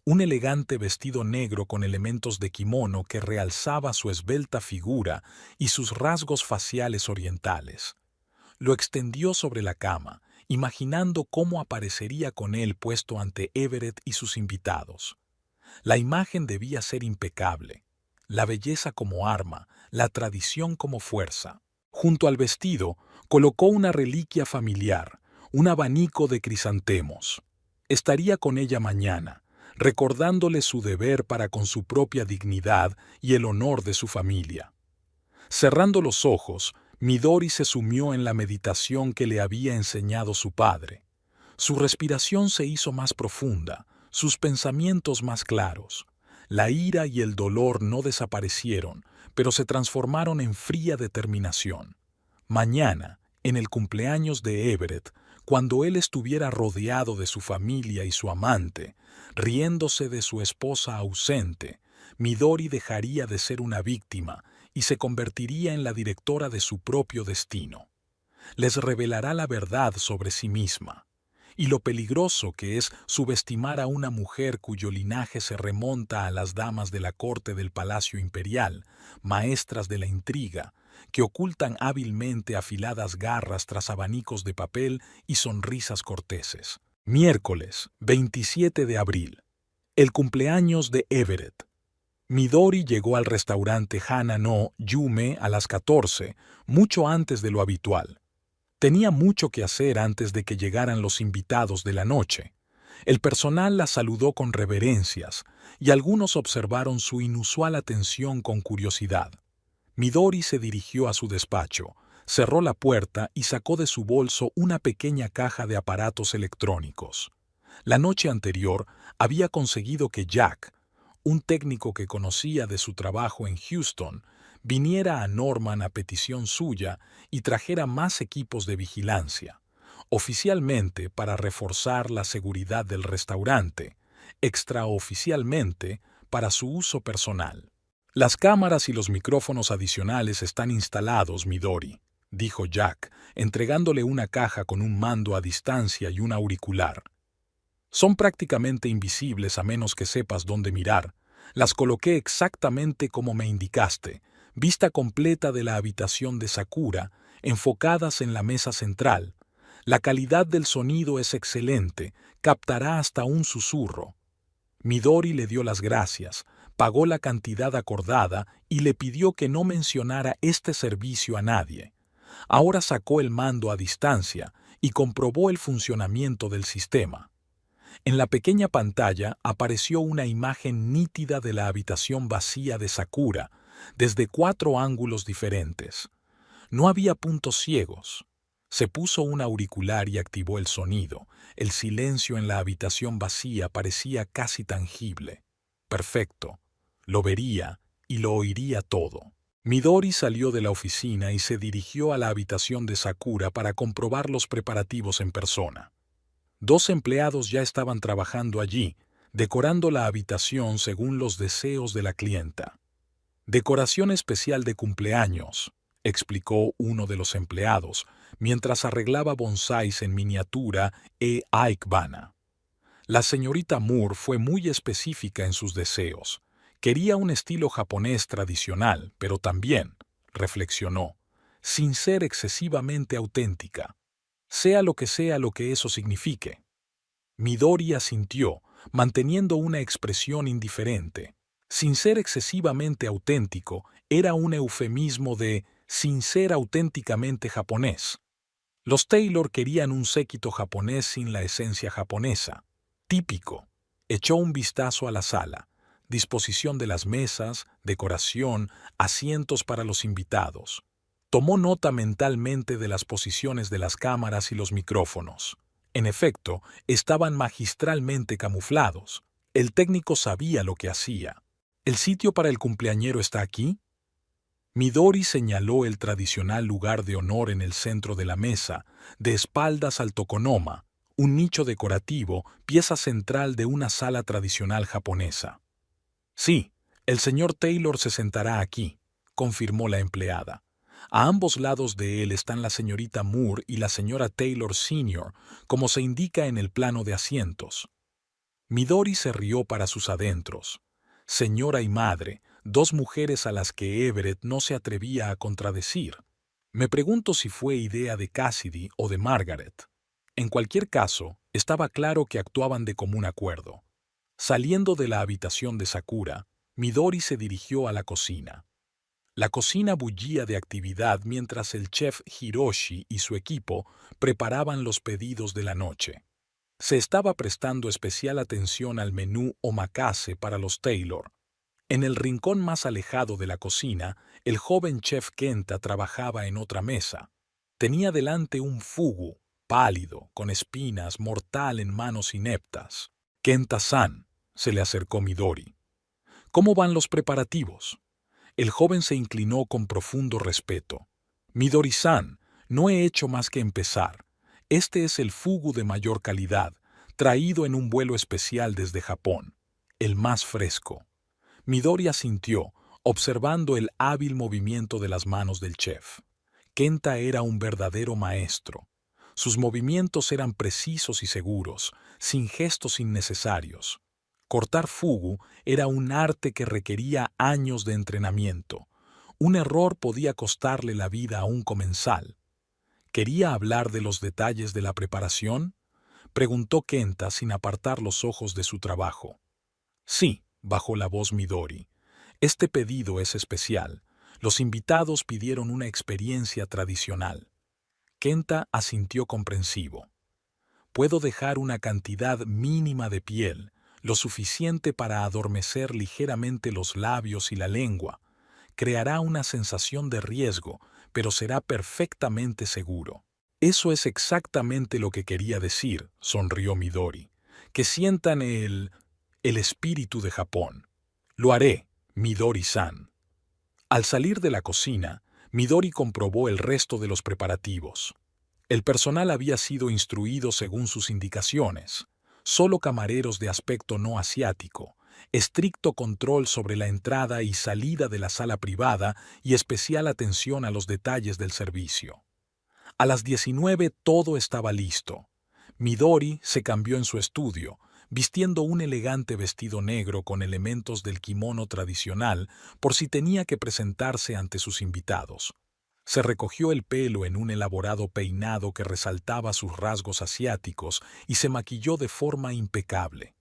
Un elegante vestido negro con elementos de kimono que realzaba su esbelta figura y sus rasgos faciales orientales. Lo extendió sobre la cama, imaginando cómo aparecería con él puesto ante Everett y sus invitados. La imagen debía ser impecable, la belleza como arma, la tradición como fuerza. Junto al vestido, colocó una reliquia familiar, un abanico de crisantemos. Estaría con ella mañana, recordándole su deber para con su propia dignidad y el honor de su familia. Cerrando los ojos, Midori se sumió en la meditación que le había enseñado su padre. Su respiración se hizo más profunda, sus pensamientos más claros. La ira y el dolor no desaparecieron, pero se transformaron en fría determinación. Mañana, en el cumpleaños de Everett, cuando él estuviera rodeado de su familia y su amante, riéndose de su esposa ausente, Midori dejaría de ser una víctima y se convertiría en la directora de su propio destino. Les revelará la verdad sobre sí misma y lo peligroso que es subestimar a una mujer cuyo linaje se remonta a las damas de la corte del Palacio Imperial, maestras de la intriga, que ocultan hábilmente afiladas garras tras abanicos de papel y sonrisas corteses. Miércoles, 27 de abril. El cumpleaños de Everett. Midori llegó al restaurante Hana no Yume a las 14, mucho antes de lo habitual. Tenía mucho que hacer antes de que llegaran los invitados de la noche. El personal la saludó con reverencias y algunos observaron su inusual atención con curiosidad. Midori se dirigió a su despacho, cerró la puerta y sacó de su bolso una pequeña caja de aparatos electrónicos. La noche anterior había conseguido que Jack, un técnico que conocía de su trabajo en Houston, viniera a Norman a petición suya y trajera más equipos de vigilancia, oficialmente para reforzar la seguridad del restaurante, extraoficialmente para su uso personal. Las cámaras y los micrófonos adicionales están instalados, Midori, dijo Jack, entregándole una caja con un mando a distancia y un auricular. Son prácticamente invisibles a menos que sepas dónde mirar. Las coloqué exactamente como me indicaste, vista completa de la habitación de Sakura, enfocadas en la mesa central. La calidad del sonido es excelente, captará hasta un susurro. Midori le dio las gracias, pagó la cantidad acordada y le pidió que no mencionara este servicio a nadie. Ahora sacó el mando a distancia y comprobó el funcionamiento del sistema. En la pequeña pantalla apareció una imagen nítida de la habitación vacía de Sakura, desde 4 ángulos diferentes. No había puntos ciegos. Se puso un auricular y activó el sonido. El silencio en la habitación vacía parecía casi tangible. Perfecto. Lo vería y lo oiría todo. Midori salió de la oficina y se dirigió a la habitación de Sakura para comprobar los preparativos en persona. 2 empleados ya estaban trabajando allí, decorando la habitación según los deseos de la clienta. «Decoración especial de cumpleaños», explicó uno de los empleados, mientras arreglaba bonsáis en miniatura e ikebana. La señorita Moore fue muy específica en sus deseos. Quería un estilo japonés tradicional, pero también, reflexionó, sin ser excesivamente auténtica. Sea lo que eso signifique. Midori asintió, manteniendo una expresión indiferente. Sin ser excesivamente auténtico, era un eufemismo de sin ser auténticamente japonés. Los Taylor querían un séquito japonés sin la esencia japonesa. Típico. Echó un vistazo a la sala. Disposición de las mesas, decoración, asientos para los invitados. Tomó nota mentalmente de las posiciones de las cámaras y los micrófonos. En efecto, estaban magistralmente camuflados. El técnico sabía lo que hacía. ¿El sitio para el cumpleañero está aquí? Midori señaló el tradicional lugar de honor en el centro de la mesa, de espaldas al tokonoma, un nicho decorativo, pieza central de una sala tradicional japonesa. Sí, el señor Taylor se sentará aquí, confirmó la empleada. A ambos lados de él están la señorita Moore y la señora Taylor Sr., como se indica en el plano de asientos. Midori se rió para sus adentros. Señora y madre, dos mujeres a las que Everett no se atrevía a contradecir. Me pregunto si fue idea de Cassidy o de Margaret. En cualquier caso, estaba claro que actuaban de común acuerdo. Saliendo de la habitación de Sakura, Midori se dirigió a la cocina. La cocina bullía de actividad mientras el chef Hiroshi y su equipo preparaban los pedidos de la noche. Se estaba prestando especial atención al menú omakase para los Taylor. En el rincón más alejado de la cocina, el joven chef Kenta trabajaba en otra mesa. Tenía delante un fugu, pálido, con espinas, mortal en manos ineptas. Kenta-san, se le acercó Midori. ¿Cómo van los preparativos? El joven se inclinó con profundo respeto. Midori-san, no he hecho más que empezar. Este es el fugu de mayor calidad, traído en un vuelo especial desde Japón, el más fresco. Midori asintió, observando el hábil movimiento de las manos del chef. Kenta era un verdadero maestro. Sus movimientos eran precisos y seguros, sin gestos innecesarios. Cortar fugu era un arte que requería años de entrenamiento. Un error podía costarle la vida a un comensal. ¿Quería hablar de los detalles de la preparación? Preguntó Kenta sin apartar los ojos de su trabajo. Sí, bajó la voz Midori. Este pedido es especial. Los invitados pidieron una experiencia tradicional. Kenta asintió comprensivo. Puedo dejar una cantidad mínima de piel, lo suficiente para adormecer ligeramente los labios y la lengua. Creará una sensación de riesgo, pero será perfectamente seguro. Eso es exactamente lo que quería decir, sonrió Midori. Que sientan el espíritu de Japón. Lo haré, Midori-san. Al salir de la cocina, Midori comprobó el resto de los preparativos. El personal había sido instruido según sus indicaciones. Solo camareros de aspecto no asiático, estricto control sobre la entrada y salida de la sala privada y especial atención a los detalles del servicio. A las 19 todo estaba listo. Midori se cambió en su estudio, vistiendo un elegante vestido negro con elementos del kimono tradicional por si tenía que presentarse ante sus invitados. Se recogió el pelo en un elaborado peinado que resaltaba sus rasgos asiáticos y se maquilló de forma impecable.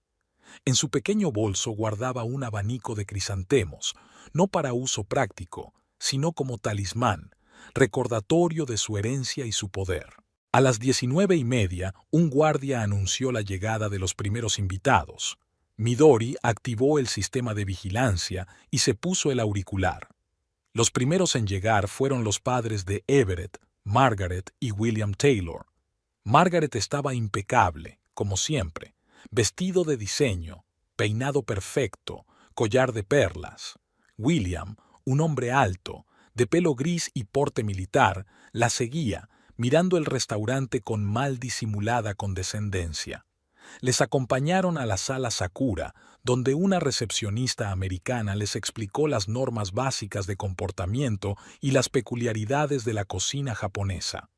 En su pequeño bolso guardaba un abanico de crisantemos, no para uso práctico, sino como talismán, recordatorio de su herencia y su poder. A las 19:30, un guardia anunció la llegada de los primeros invitados. Midori activó el sistema de vigilancia y se puso el auricular. Los primeros en llegar fueron los padres de Everett, Margaret y William Taylor. Margaret estaba impecable, como siempre, vestido de diseño, peinado perfecto, collar de perlas. William, un hombre alto, de pelo gris y porte militar, la seguía, mirando el restaurante con mal disimulada condescendencia. Les acompañaron a la sala Sakura, donde una recepcionista americana les explicó las normas básicas de comportamiento y las peculiaridades de la cocina japonesa.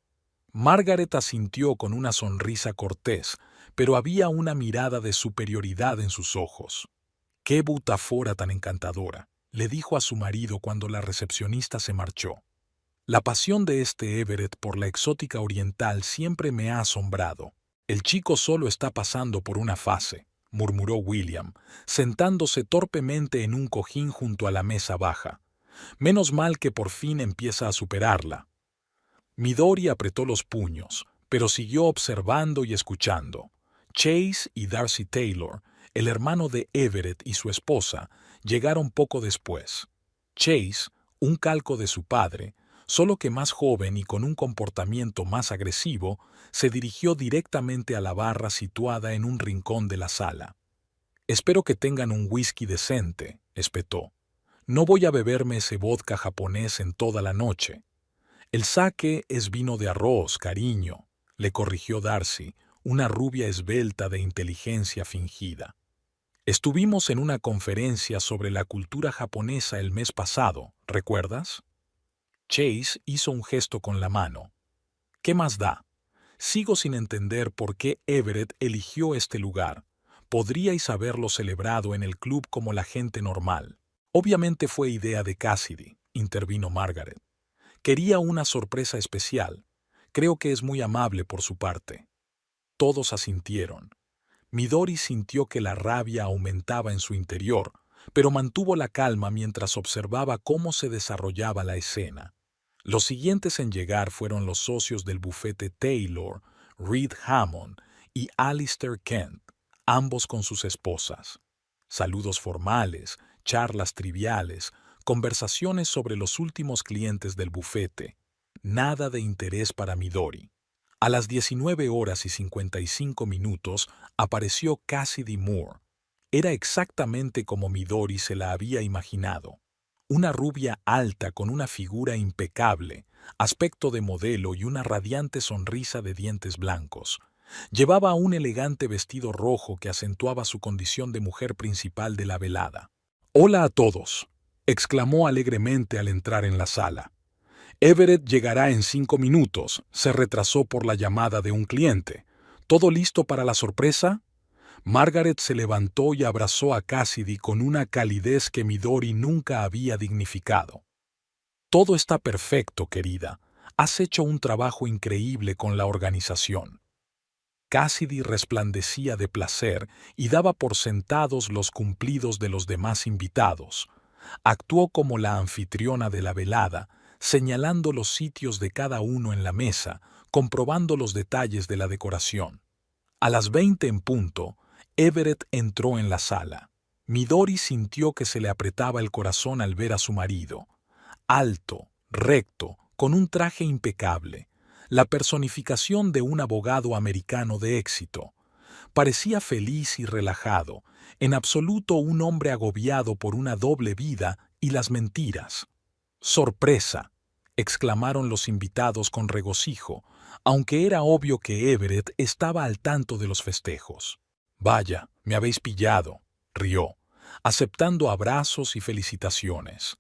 Margaret asintió con una sonrisa cortés, pero había una mirada de superioridad en sus ojos. «¡Qué butafora tan encantadora!», le dijo a su marido cuando la recepcionista se marchó. «La pasión de este Everett por la exótica oriental siempre me ha asombrado. El chico solo está pasando por una fase», murmuró William, sentándose torpemente en un cojín junto a la mesa baja. «Menos mal que por fin empieza a superarla». Midori apretó los puños, pero siguió observando y escuchando. Chase y Darcy Taylor, el hermano de Everett y su esposa, llegaron poco después. Chase, un calco de su padre, solo que más joven y con un comportamiento más agresivo, se dirigió directamente a la barra situada en un rincón de la sala. «Espero que tengan un whisky decente», espetó. «No voy a beberme ese vodka japonés en toda la noche». «El sake es vino de arroz, cariño», le corrigió Darcy, una rubia esbelta de inteligencia fingida. Estuvimos en una conferencia sobre la cultura japonesa el mes pasado, ¿recuerdas? Chase hizo un gesto con la mano. ¿Qué más da? Sigo sin entender por qué Everett eligió este lugar. Podríais haberlo celebrado en el club como la gente normal. Obviamente fue idea de Cassidy, intervino Margaret. Quería una sorpresa especial. Creo que es muy amable por su parte. Todos asintieron. Midori sintió que la rabia aumentaba en su interior, pero mantuvo la calma mientras observaba cómo se desarrollaba la escena. Los siguientes en llegar fueron los socios del bufete Taylor, Reed Hammond y Alistair Kent, ambos con sus esposas. Saludos formales, charlas triviales, conversaciones sobre los últimos clientes del bufete. Nada de interés para Midori. A las 19:55 apareció Cassidy Moore. Era exactamente como Midori se la había imaginado. Una rubia alta con una figura impecable, aspecto de modelo y una radiante sonrisa de dientes blancos. Llevaba un elegante vestido rojo que acentuaba su condición de mujer principal de la velada. «Hola a todos», exclamó alegremente al entrar en la sala. «Everett llegará en 5 minutos. Se retrasó por la llamada de un cliente. ¿Todo listo para la sorpresa?» Margaret se levantó y abrazó a Cassidy con una calidez que Midori nunca había dignificado. «Todo está perfecto, querida. Has hecho un trabajo increíble con la organización». Cassidy resplandecía de placer y daba por sentados los cumplidos de los demás invitados. Actuó como la anfitriona de la velada, señalando los sitios de cada uno en la mesa, comprobando los detalles de la decoración. A las 20 en punto, Everett entró en la sala. Midori sintió que se le apretaba el corazón al ver a su marido. Alto, recto, con un traje impecable, la personificación de un abogado americano de éxito. Parecía feliz y relajado, en absoluto un hombre agobiado por una doble vida y las mentiras. «¡Sorpresa!», exclamaron los invitados con regocijo, aunque era obvio que Everett estaba al tanto de los festejos. «Vaya, me habéis pillado», rió, aceptando abrazos y felicitaciones.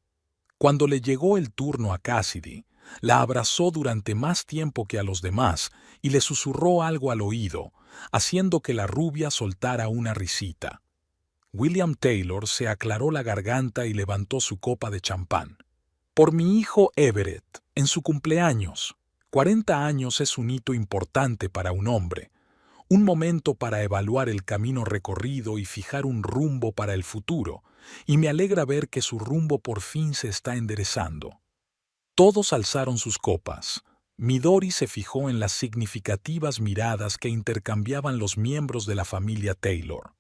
Cuando le llegó el turno a Cassidy, la abrazó durante más tiempo que a los demás y le susurró algo al oído, haciendo que la rubia soltara una risita. William Taylor se aclaró la garganta y levantó su copa de champán. «Por mi hijo Everett, en su cumpleaños. 40 años es un hito importante para un hombre, un momento para evaluar el camino recorrido y fijar un rumbo para el futuro, y me alegra ver que su rumbo por fin se está enderezando». Todos alzaron sus copas. Midori se fijó en las significativas miradas que intercambiaban los miembros de la familia Taylor.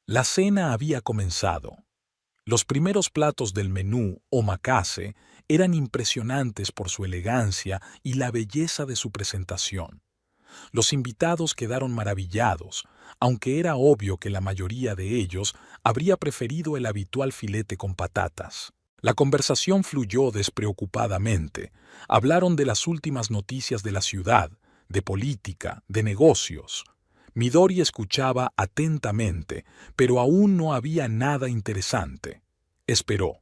La cena había comenzado. Los primeros platos del menú, omakase, eran impresionantes por su elegancia y la belleza de su presentación. Los invitados quedaron maravillados, aunque era obvio que la mayoría de ellos habría preferido el habitual filete con patatas. La conversación fluyó despreocupadamente. Hablaron de las últimas noticias de la ciudad, de política, de negocios. Midori escuchaba atentamente, pero aún no había nada interesante. Esperó.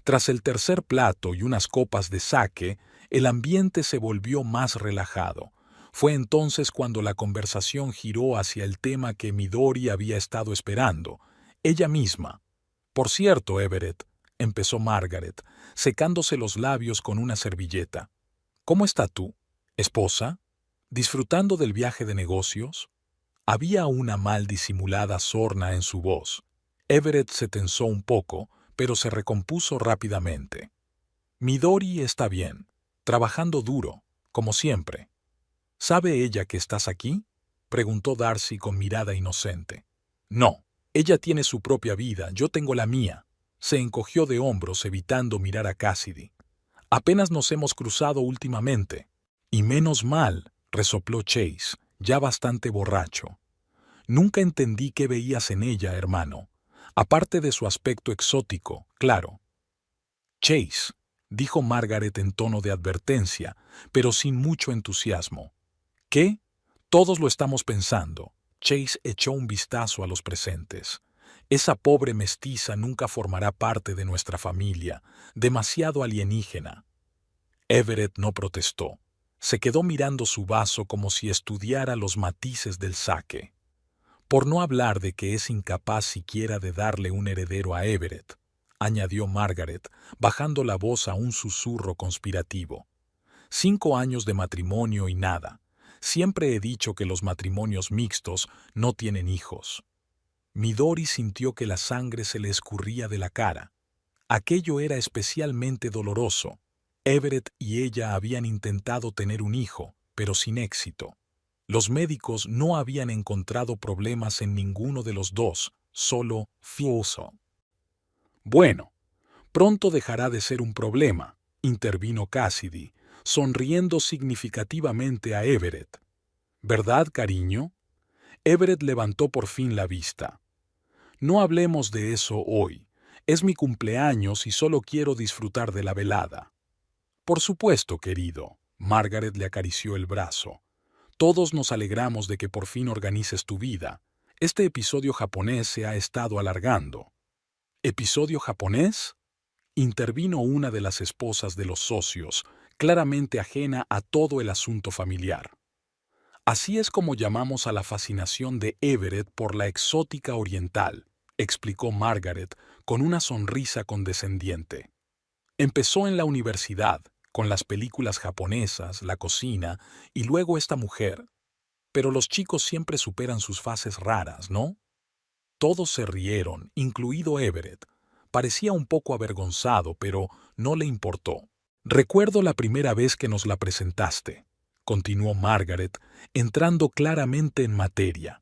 Tras el tercer plato y unas copas de sake, el ambiente se volvió más relajado. Fue entonces cuando la conversación giró hacia el tema que Midori había estado esperando, ella misma. «Por cierto, Everett», empezó Margaret, secándose los labios con una servilleta. «¿Cómo estás tú, esposa? ¿Disfrutando del viaje de negocios?» Había una mal disimulada sorna en su voz. Everett se tensó un poco, pero se recompuso rápidamente. «Midori está bien, trabajando duro, como siempre». «¿Sabe ella que estás aquí?», preguntó Darcy con mirada inocente. «No, ella tiene su propia vida, yo tengo la mía». Se encogió de hombros evitando mirar a Cassidy. «Apenas nos hemos cruzado últimamente». «Y menos mal», resopló Chase, ya bastante borracho. «Nunca entendí qué veías en ella, hermano. Aparte de su aspecto exótico, claro». «Chase», dijo Margaret en tono de advertencia, pero sin mucho entusiasmo. «¿Qué? Todos lo estamos pensando». Chase echó un vistazo a los presentes. Esa pobre mestiza nunca formará parte de nuestra familia, demasiado alienígena. Everett no protestó. Se quedó mirando su vaso como si estudiara los matices del sake. Por no hablar de que es incapaz siquiera de darle un heredero a Everett, añadió Margaret, bajando la voz a un susurro conspirativo. 5 años de matrimonio y nada. Siempre he dicho que los matrimonios mixtos no tienen hijos. Midori sintió que la sangre se le escurría de la cara. Aquello era especialmente doloroso. Everett y ella habían intentado tener un hijo, pero sin éxito. Los médicos no habían encontrado problemas en ninguno de los dos, solo fioso. Bueno, pronto dejará de ser un problema, intervino Cassidy, sonriendo significativamente a Everett. ¿Verdad, cariño? Everett levantó por fin la vista. No hablemos de eso hoy. Es mi cumpleaños y solo quiero disfrutar de la velada. Por supuesto, querido. Margaret le acarició el brazo. Todos nos alegramos de que por fin organices tu vida. Este episodio japonés se ha estado alargando. ¿Episodio japonés? Intervino una de las esposas de los socios, claramente ajena a todo el asunto familiar. Así es como llamamos a la fascinación de Everett por la exótica oriental, explicó Margaret con una sonrisa condescendiente. Empezó en la universidad, con las películas japonesas, la cocina y luego esta mujer. Pero los chicos siempre superan sus fases raras, ¿no? Todos se rieron, incluido Everett. Parecía un poco avergonzado, pero no le importó. Recuerdo la primera vez que nos la presentaste, continuó Margaret, entrando claramente en materia.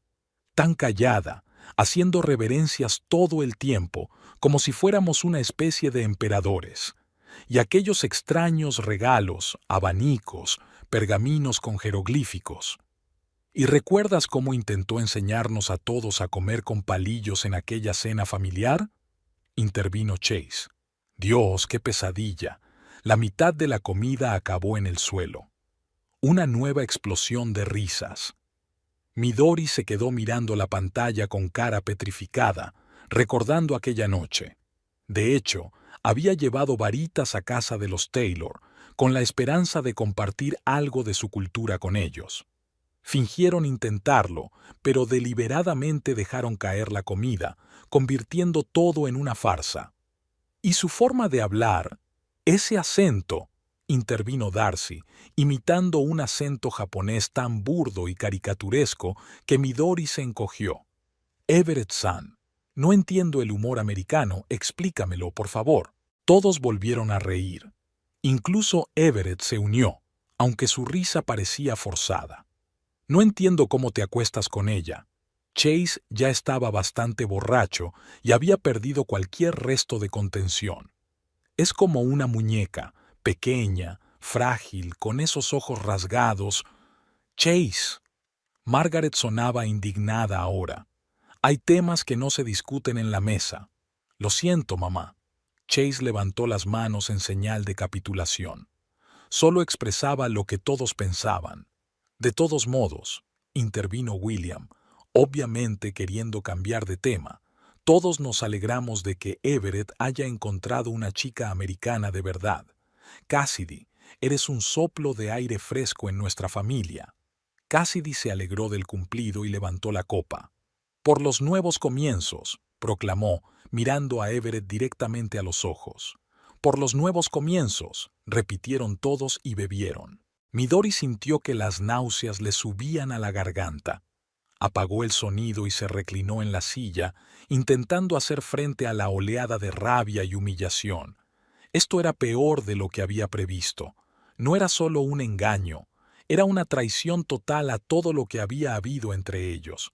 Tan callada, haciendo reverencias todo el tiempo, como si fuéramos una especie de emperadores. Y aquellos extraños regalos, abanicos, pergaminos con jeroglíficos. ¿Y recuerdas cómo intentó enseñarnos a todos a comer con palillos en aquella cena familiar? Intervino Chase. Dios, qué pesadilla. La mitad de la comida acabó en el suelo. Una nueva explosión de risas. Midori se quedó mirando la pantalla con cara petrificada, recordando aquella noche. De hecho, había llevado varitas a casa de los Taylor, con la esperanza de compartir algo de su cultura con ellos. Fingieron intentarlo, pero deliberadamente dejaron caer la comida, convirtiendo todo en una farsa. Y su forma de hablar, ese acento, intervino Darcy, imitando un acento japonés tan burdo y caricaturesco que Midori se encogió. Everett-san, no entiendo el humor americano, explícamelo, por favor. Todos volvieron a reír. Incluso Everett se unió, aunque su risa parecía forzada. No entiendo cómo te acuestas con ella. Chase ya estaba bastante borracho y había perdido cualquier resto de contención. Es como una muñeca, pequeña, frágil, con esos ojos rasgados. Chase. Margaret sonaba indignada ahora. Hay temas que no se discuten en la mesa. Lo siento, mamá. Chase levantó las manos en señal de capitulación. Solo expresaba lo que todos pensaban. De todos modos, intervino William, obviamente queriendo cambiar de tema. Todos nos alegramos de que Everett haya encontrado una chica americana de verdad. Cassidy, eres un soplo de aire fresco en nuestra familia. Cassidy se alegró del cumplido y levantó la copa. Por los nuevos comienzos, proclamó, mirando a Everett directamente a los ojos. Por los nuevos comienzos, repitieron todos y bebieron. Midori sintió que las náuseas le subían a la garganta. Apagó el sonido y se reclinó en la silla, intentando hacer frente a la oleada de rabia y humillación. Esto era peor de lo que había previsto. No era solo un engaño, era una traición total a todo lo que había habido entre ellos.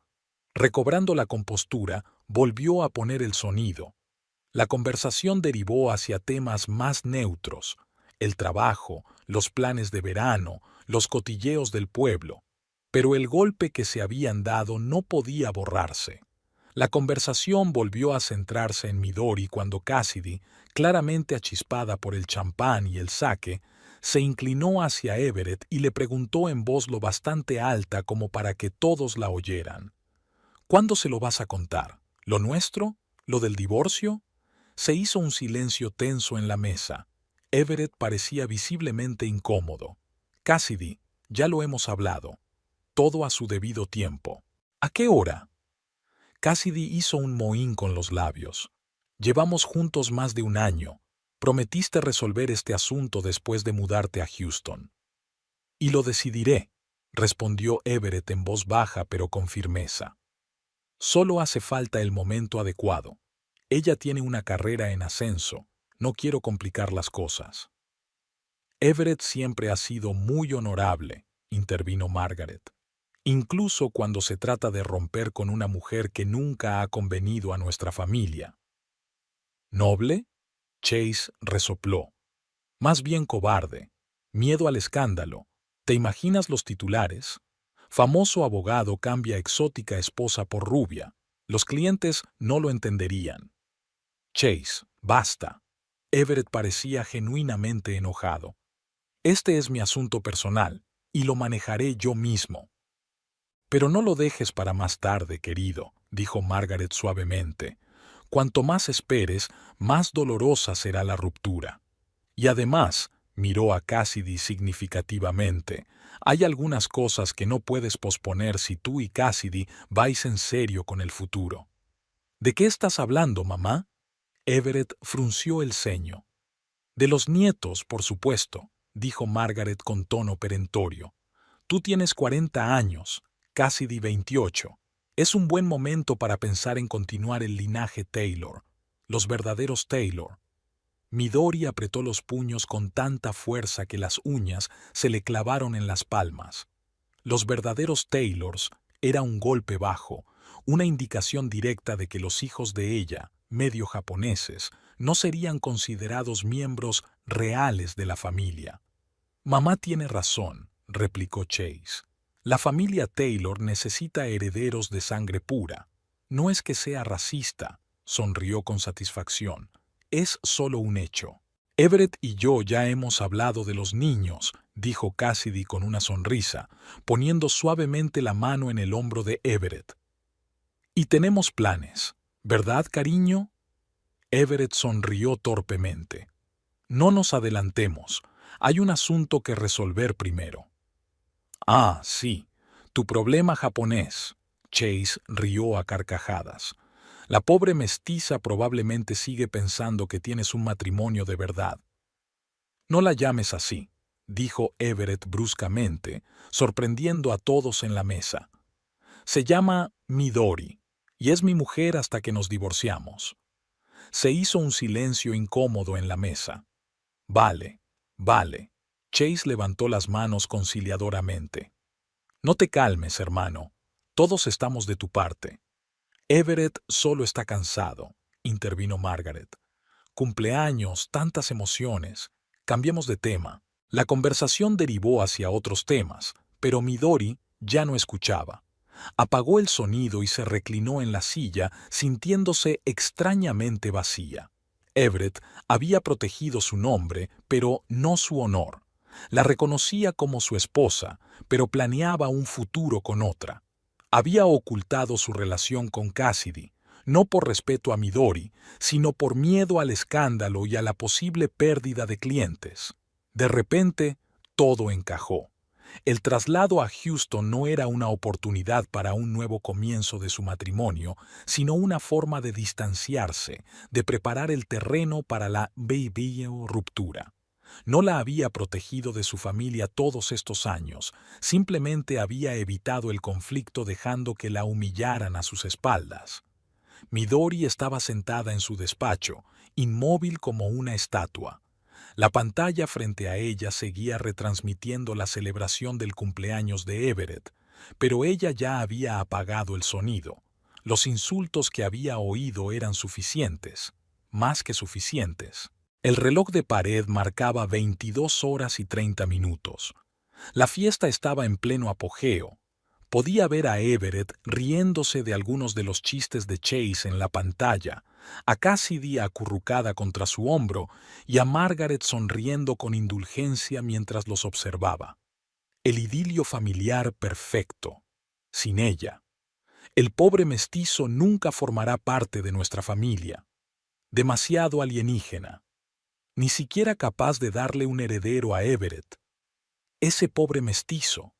Recobrando la compostura, volvió a poner el sonido. La conversación derivó hacia temas más neutros: el trabajo, los planes de verano, los cotilleos del pueblo. Pero el golpe que se habían dado no podía borrarse. La conversación volvió a centrarse en Midori cuando Cassidy, claramente achispada por el champán y el sake, se inclinó hacia Everett y le preguntó en voz lo bastante alta como para que todos la oyeran. ¿Cuándo se lo vas a contar? ¿Lo nuestro? ¿Lo del divorcio? Se hizo un silencio tenso en la mesa. Everett parecía visiblemente incómodo. Cassidy, ya lo hemos hablado. Todo a su debido tiempo. ¿A qué hora? Cassidy hizo un mohín con los labios. Llevamos juntos más de un año. Prometiste resolver este asunto después de mudarte a Houston. Y lo decidiré, respondió Everett en voz baja pero con firmeza. Solo hace falta el momento adecuado. Ella tiene una carrera en ascenso. No quiero complicar las cosas. Everett siempre ha sido muy honorable, intervino Margaret. Incluso cuando se trata de romper con una mujer que nunca ha convenido a nuestra familia. ¿Noble? Chase resopló. Más bien cobarde. Miedo al escándalo. ¿Te imaginas los titulares? Famoso abogado cambia exótica esposa por rubia. Los clientes no lo entenderían. Chase, basta. Everett parecía genuinamente enojado. Este es mi asunto personal, y lo manejaré yo mismo. Pero no lo dejes para más tarde, querido, dijo Margaret suavemente. Cuanto más esperes, más dolorosa será la ruptura. Y además, miró a Cassidy significativamente, hay algunas cosas que no puedes posponer si tú y Cassidy vais en serio con el futuro. ¿De qué estás hablando, mamá? Everett frunció el ceño. De los nietos, por supuesto, dijo Margaret con tono perentorio. Tú tienes 40 años, Cassidy 28. Es un buen momento para pensar en continuar el linaje Taylor, los verdaderos Taylor. Midori apretó los puños con tanta fuerza que las uñas se le clavaron en las palmas. Los verdaderos Taylors era un golpe bajo, una indicación directa de que los hijos de ella, medio japoneses, no serían considerados miembros reales de la familia. Mamá tiene razón, replicó Chase. La familia Taylor necesita herederos de sangre pura. No es que sea racista, sonrió con satisfacción. Es solo un hecho. Everett y yo ya hemos hablado de los niños, dijo Cassidy con una sonrisa, poniendo suavemente la mano en el hombro de Everett. Y tenemos planes, ¿verdad, cariño? Everett sonrió torpemente. No nos adelantemos. Hay un asunto que resolver primero. Ah, sí, tu problema japonés. Chase rió a carcajadas. La pobre mestiza probablemente sigue pensando que tienes un matrimonio de verdad. No la llames así, dijo Everett bruscamente, sorprendiendo a todos en la mesa. Se llama Midori, y es mi mujer hasta que nos divorciamos. Se hizo un silencio incómodo en la mesa. Vale, vale. Chase levantó las manos conciliadoramente. No te calmes, hermano. Todos estamos de tu parte. Everett solo está cansado, intervino Margaret. Cumpleaños, tantas emociones. Cambiemos de tema. La conversación derivó hacia otros temas, pero Midori ya no escuchaba. Apagó el sonido y se reclinó en la silla, sintiéndose extrañamente vacía. Everett había protegido su nombre, pero no su honor. La reconocía como su esposa, pero planeaba un futuro con otra. Había ocultado su relación con Cassidy, no por respeto a Midori, sino por miedo al escándalo y a la posible pérdida de clientes. De repente, todo encajó. El traslado a Houston no era una oportunidad para un nuevo comienzo de su matrimonio, sino una forma de distanciarse, de preparar el terreno para la ruptura. No la había protegido de su familia todos estos años, simplemente había evitado el conflicto dejando que la humillaran a sus espaldas. Midori estaba sentada en su despacho, inmóvil como una estatua. La pantalla frente a ella seguía retransmitiendo la celebración del cumpleaños de Everett, pero ella ya había apagado el sonido. Los insultos que había oído eran suficientes, más que suficientes. El reloj de pared marcaba 22 horas y 30 minutos. La fiesta estaba en pleno apogeo. Podía ver a Everett riéndose de algunos de los chistes de Chase en la pantalla, a Cassidy acurrucada contra su hombro y a Margaret sonriendo con indulgencia mientras los observaba. El idilio familiar perfecto, sin ella. El pobre mestizo nunca formará parte de nuestra familia. Demasiado alienígena. Ni siquiera capaz de darle un heredero a Everett. Ese pobre mestizo.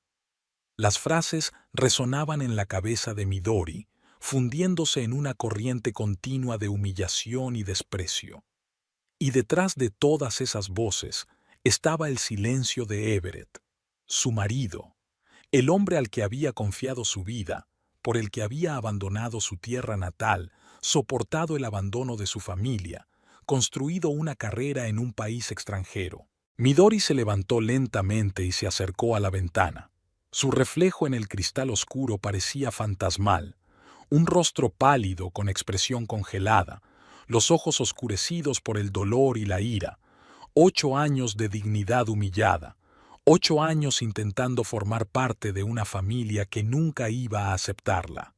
Las frases resonaban en la cabeza de Midori, fundiéndose en una corriente continua de humillación y desprecio. Y detrás de todas esas voces estaba el silencio de Everett, su marido, el hombre al que había confiado su vida, por el que había abandonado su tierra natal, soportado el abandono de su familia, construido una carrera en un país extranjero. Midori se levantó lentamente y se acercó a la ventana. Su reflejo en el cristal oscuro parecía fantasmal, un rostro pálido con expresión congelada, los ojos oscurecidos por el dolor y la ira, 8 años de dignidad humillada, 8 años intentando formar parte de una familia que nunca iba a aceptarla.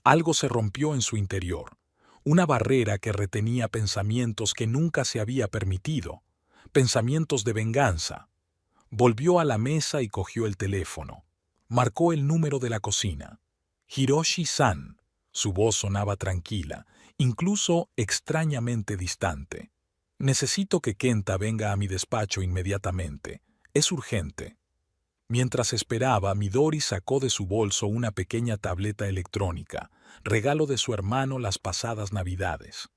Algo se rompió en su interior, una barrera que retenía pensamientos que nunca se había permitido, pensamientos de venganza. Volvió a la mesa y cogió el teléfono. Marcó el número de la cocina. Hiroshi-san. Su voz sonaba tranquila, incluso extrañamente distante. Necesito que Kenta venga a mi despacho inmediatamente. Es urgente. Mientras esperaba, Midori sacó de su bolso una pequeña tableta electrónica, regalo de su hermano las pasadas Navidades.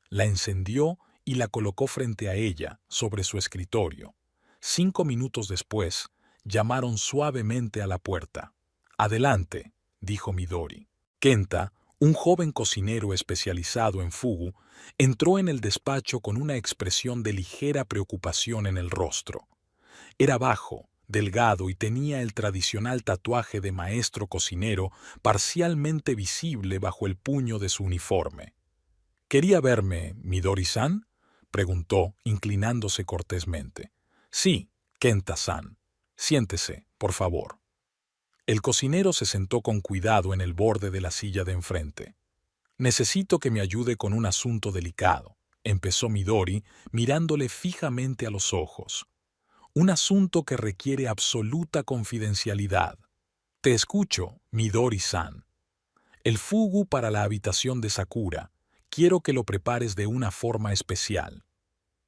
La encendió y la colocó frente a ella, sobre su escritorio. 5 minutos después, llamaron suavemente a la puerta. «Adelante», dijo Midori. Kenta, un joven cocinero especializado en fugu, entró en el despacho con una expresión de ligera preocupación en el rostro. Era bajo, delgado y tenía el tradicional tatuaje de maestro cocinero parcialmente visible bajo el puño de su uniforme. «¿Quería verme, Midori-san?», preguntó, inclinándose cortésmente. «Sí, Kenta-san. Siéntese, por favor». El cocinero se sentó con cuidado en el borde de la silla de enfrente. «Necesito que me ayude con un asunto delicado», empezó Midori, mirándole fijamente a los ojos. «Un asunto que requiere absoluta confidencialidad». «Te escucho, Midori-san». «El fugu para la habitación de Sakura. Quiero que lo prepares de una forma especial».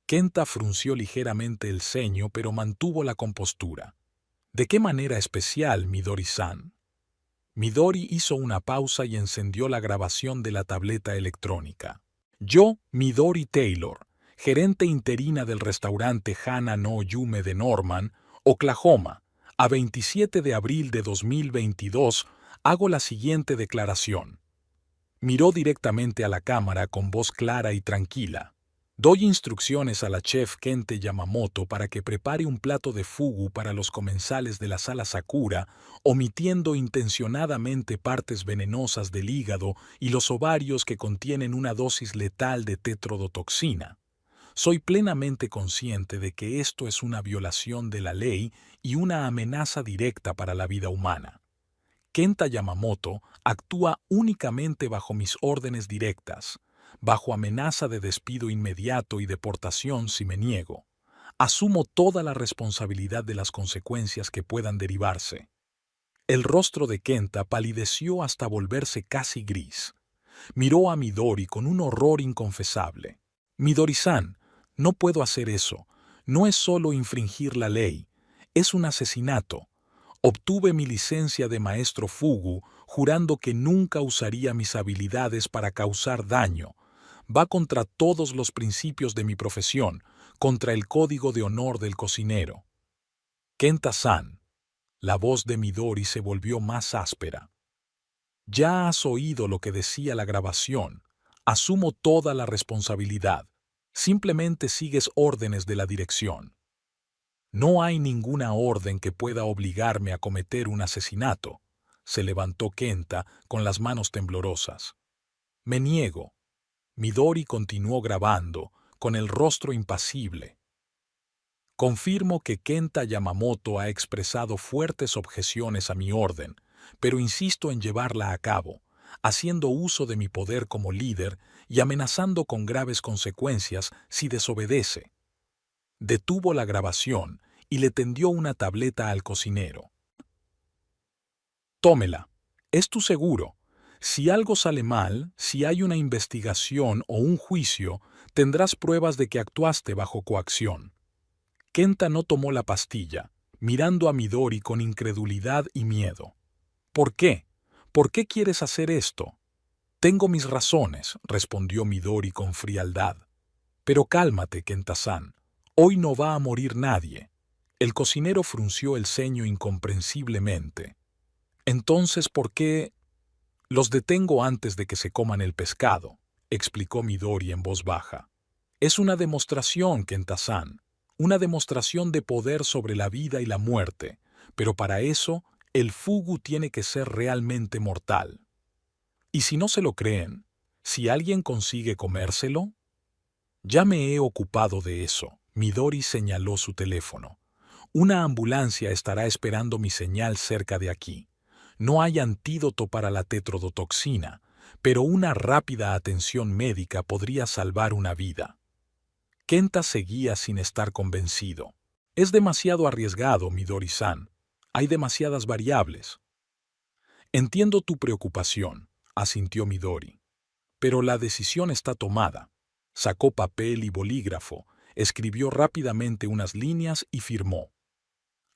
Kenta frunció ligeramente el ceño, pero mantuvo la compostura. «¿De qué manera especial, Midori-san?». Midori hizo una pausa y encendió la grabación de la tableta electrónica. «Yo, Midori Taylor, gerente interina del restaurante Hana no Yume de Norman, Oklahoma, a 27 de abril de 2022, hago la siguiente declaración». Miró directamente a la cámara con voz clara y tranquila. «Doy instrucciones a la chef Kente Yamamoto para que prepare un plato de fugu para los comensales de la sala Sakura, omitiendo intencionadamente partes venenosas del hígado y los ovarios que contienen una dosis letal de tetrodotoxina. Soy plenamente consciente de que esto es una violación de la ley y una amenaza directa para la vida humana. Kenta Yamamoto actúa únicamente bajo mis órdenes directas, bajo amenaza de despido inmediato y deportación si me niego. Asumo toda la responsabilidad de las consecuencias que puedan derivarse». El rostro de Kenta palideció hasta volverse casi gris. Miró a Midori con un horror inconfesable. «Midori-san, no puedo hacer eso. No es solo infringir la ley. Es un asesinato. Obtuve mi licencia de maestro fugu jurando que nunca usaría mis habilidades para causar daño. Va contra todos los principios de mi profesión, contra el código de honor del cocinero». «Kenta-san». La voz de Midori se volvió más áspera. «Ya has oído lo que decía la grabación. Asumo toda la responsabilidad. Simplemente sigues órdenes de la dirección». «No hay ninguna orden que pueda obligarme a cometer un asesinato», se levantó Kenta con las manos temblorosas. «Me niego». Midori continuó grabando, con el rostro impasible. «Confirmo que Kenta Yamamoto ha expresado fuertes objeciones a mi orden, pero insisto en llevarla a cabo, haciendo uso de mi poder como líder y amenazando con graves consecuencias si desobedece». Detuvo la grabación y le tendió una tableta al cocinero. «Tómela. Es tu seguro. Si algo sale mal, si hay una investigación o un juicio, tendrás pruebas de que actuaste bajo coacción. Kenta no tomó la pastilla, mirando a Midori con incredulidad y miedo. ¿Por qué? ¿Por qué quieres hacer esto? Tengo mis razones, respondió Midori con frialdad. Pero cálmate, Kenta-san. Hoy no va a morir nadie. El cocinero frunció el ceño incomprensiblemente. Entonces, ¿por qué? Los detengo antes de que se coman el pescado, explicó Midori en voz baja. Es una demostración, Kenta-san. Una demostración de poder sobre la vida y la muerte, pero para eso, el fugu tiene que ser realmente mortal. ¿Y si no se lo creen? ¿Si alguien consigue comérselo? Ya me he ocupado de eso. Midori señaló su teléfono. Una ambulancia estará esperando mi señal cerca de aquí. No hay antídoto para la tetrodotoxina, pero una rápida atención médica podría salvar una vida. Kenta seguía sin estar convencido. Es demasiado arriesgado, Midori-san. Hay demasiadas variables. Entiendo tu preocupación, asintió Midori. Pero la decisión está tomada. Sacó papel y bolígrafo, escribió rápidamente unas líneas y firmó.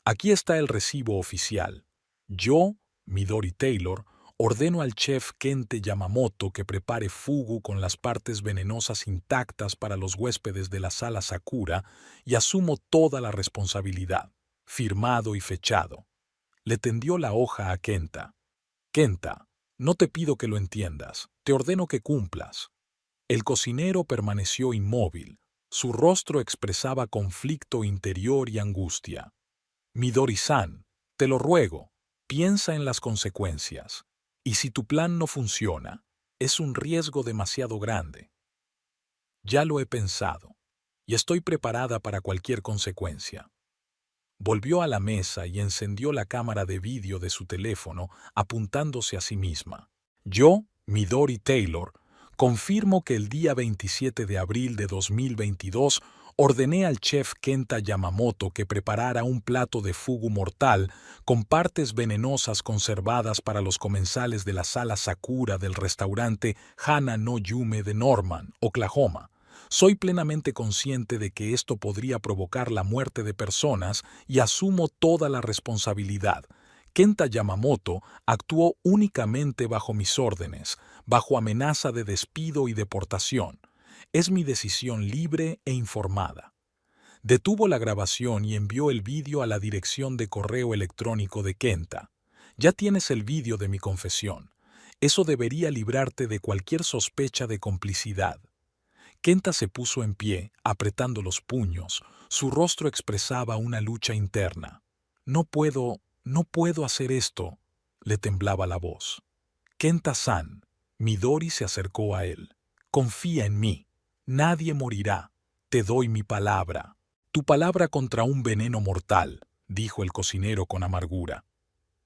Aquí está el recibo oficial. Yo, Midori Taylor, ordeno al chef Kente Yamamoto que prepare fugu con las partes venenosas intactas para los huéspedes de la sala Sakura y asumo toda la responsabilidad. Firmado y fechado. Le tendió la hoja a Kenta. Kenta, no te pido que lo entiendas, te ordeno que cumplas. El cocinero permaneció inmóvil. Su rostro expresaba conflicto interior y angustia. Midori-san, te lo ruego, piensa en las consecuencias. Y si tu plan no funciona, es un riesgo demasiado grande. Ya lo he pensado, y estoy preparada para cualquier consecuencia. Volvió a la mesa y encendió la cámara de vídeo de su teléfono, apuntándose a sí misma. Yo, Midori Taylor, confirmo que el día 27 de abril de 2022 ordené al chef Kenta Yamamoto que preparara un plato de fugu mortal con partes venenosas conservadas para los comensales de la sala Sakura del restaurante Hana no Yume de Norman, Oklahoma. Soy plenamente consciente de que esto podría provocar la muerte de personas y asumo toda la responsabilidad. Kenta Yamamoto actuó únicamente bajo mis órdenes, bajo amenaza de despido y deportación. Es mi decisión libre e informada. Detuvo la grabación y envió el vídeo a la dirección de correo electrónico de Kenta. Ya tienes el vídeo de mi confesión. Eso debería librarte de cualquier sospecha de complicidad. Kenta se puso en pie, apretando los puños. Su rostro expresaba una lucha interna. No puedo hacer esto, le temblaba la voz. Kenta-san, Midori se acercó a él. Confía en mí. Nadie morirá. Te doy mi palabra. Tu palabra contra un veneno mortal, dijo el cocinero con amargura.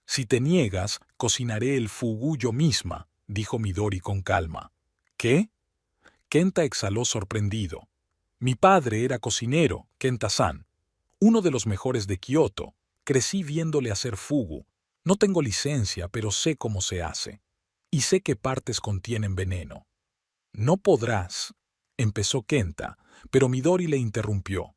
Si te niegas, cocinaré el fugu yo misma, dijo Midori con calma. ¿Qué? Kenta exhaló sorprendido. Mi padre era cocinero, Kenta-san, uno de los mejores de Kioto. Crecí viéndole hacer fugu. No tengo licencia, pero sé cómo se hace. Y sé qué partes contienen veneno. No podrás, empezó Kenta, pero Midori le interrumpió.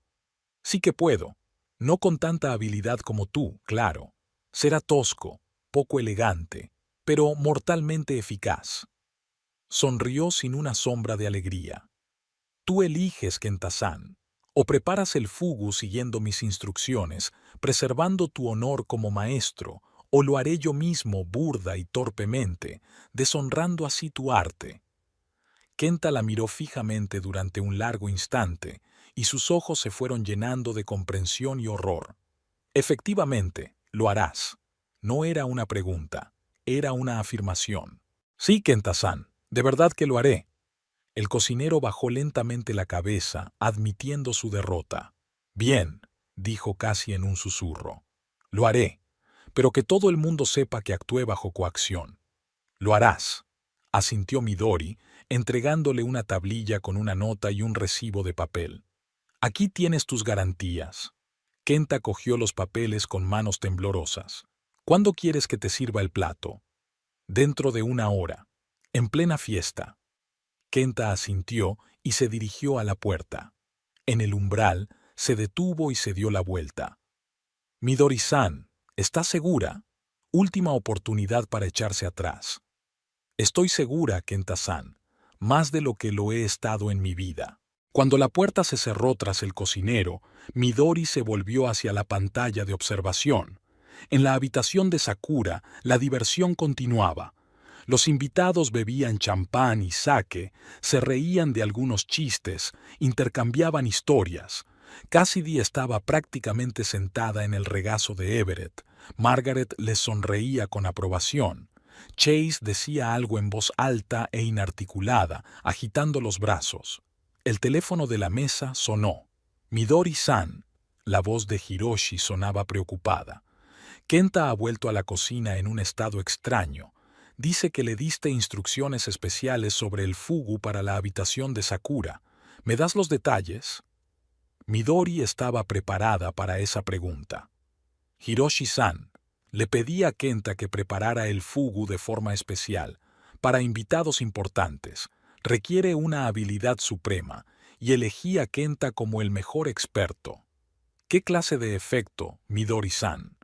Sí que puedo. No con tanta habilidad como tú, claro. Será tosco, poco elegante, pero mortalmente eficaz. Sonrió sin una sombra de alegría. Tú eliges, Kenta-san. O preparas el fugu siguiendo mis instrucciones, preservando tu honor como maestro, o lo haré yo mismo burda y torpemente, deshonrando así tu arte. Kenta la miró fijamente durante un largo instante, y sus ojos se fueron llenando de comprensión y horror. Efectivamente, lo harás. No era una pregunta, era una afirmación. Sí, Kenta-san, de verdad que lo haré. El cocinero bajó lentamente la cabeza, admitiendo su derrota. Bien, dijo casi en un susurro. Lo haré, pero que todo el mundo sepa que actué bajo coacción. Lo harás, asintió Midori, entregándole una tablilla con una nota y un recibo de papel. Aquí tienes tus garantías. Kenta cogió los papeles con manos temblorosas. ¿Cuándo quieres que te sirva el plato? Dentro de 1 hora. En plena fiesta. Kenta asintió y se dirigió a la puerta. En el umbral, se detuvo y se dio la vuelta. Midori-san, ¿estás segura? Última oportunidad para echarse atrás. Estoy segura, Kenta-san, más de lo que lo he estado en mi vida. Cuando la puerta se cerró tras el cocinero, Midori se volvió hacia la pantalla de observación. En la habitación de Sakura, la diversión continuaba. Los invitados bebían champán y sake, se reían de algunos chistes, intercambiaban historias. Cassidy estaba prácticamente sentada en el regazo de Everett. Margaret les sonreía con aprobación. Chase decía algo en voz alta e inarticulada, agitando los brazos. El teléfono de la mesa sonó. Midori-san. La voz de Hiroshi sonaba preocupada. Kenta ha vuelto a la cocina en un estado extraño. Dice que le diste instrucciones especiales sobre el fugu para la habitación de Sakura. ¿Me das los detalles? Midori estaba preparada para esa pregunta. Hiroshi-san, le pedí a Kenta que preparara el fugu de forma especial, para invitados importantes. Requiere una habilidad suprema, y elegí a Kenta como el mejor experto. ¿Qué clase de efecto, Midori-san?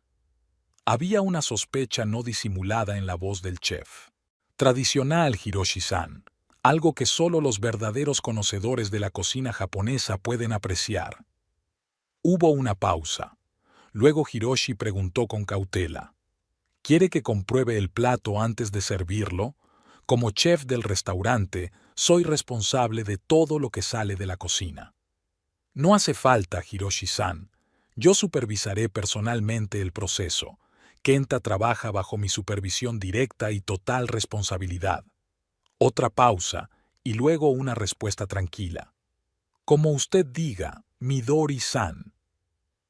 Había una sospecha no disimulada en la voz del chef. Tradicional, Hiroshi-san, algo que solo los verdaderos conocedores de la cocina japonesa pueden apreciar. Hubo una pausa. Luego Hiroshi preguntó con cautela. ¿Quiere que compruebe el plato antes de servirlo? Como chef del restaurante, soy responsable de todo lo que sale de la cocina. No hace falta, Hiroshi-san. Yo supervisaré personalmente el proceso. Kenta trabaja bajo mi supervisión directa y total responsabilidad. Otra pausa, y luego una respuesta tranquila. Como usted diga, Midori-san.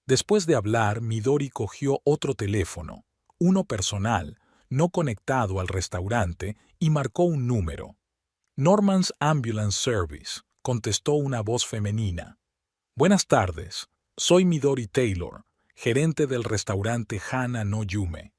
Después de hablar, Midori cogió otro teléfono, uno personal, no conectado al restaurante, y marcó un número. Norman's Ambulance Service, contestó una voz femenina. Buenas tardes, soy Midori Taylor, gerente del restaurante Hana no Yume.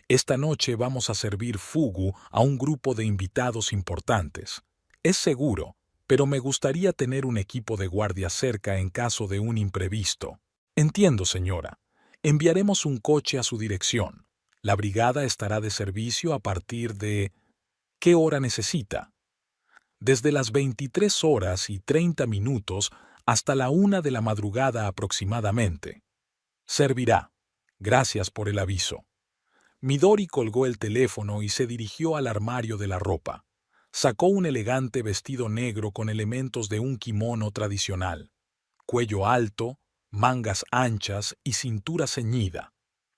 Esta noche vamos a servir fugu a un grupo de invitados importantes. Es seguro, pero me gustaría tener un equipo de guardia cerca en caso de un imprevisto. Entiendo, señora. Enviaremos un coche a su dirección. La brigada estará de servicio a partir de... ¿Qué hora necesita? Desde las 23:30 hasta la 1 de la madrugada aproximadamente. Servirá. Gracias por el aviso. Midori colgó el teléfono y se dirigió al armario de la ropa. Sacó un elegante vestido negro con elementos de un kimono tradicional. Cuello alto, mangas anchas y cintura ceñida.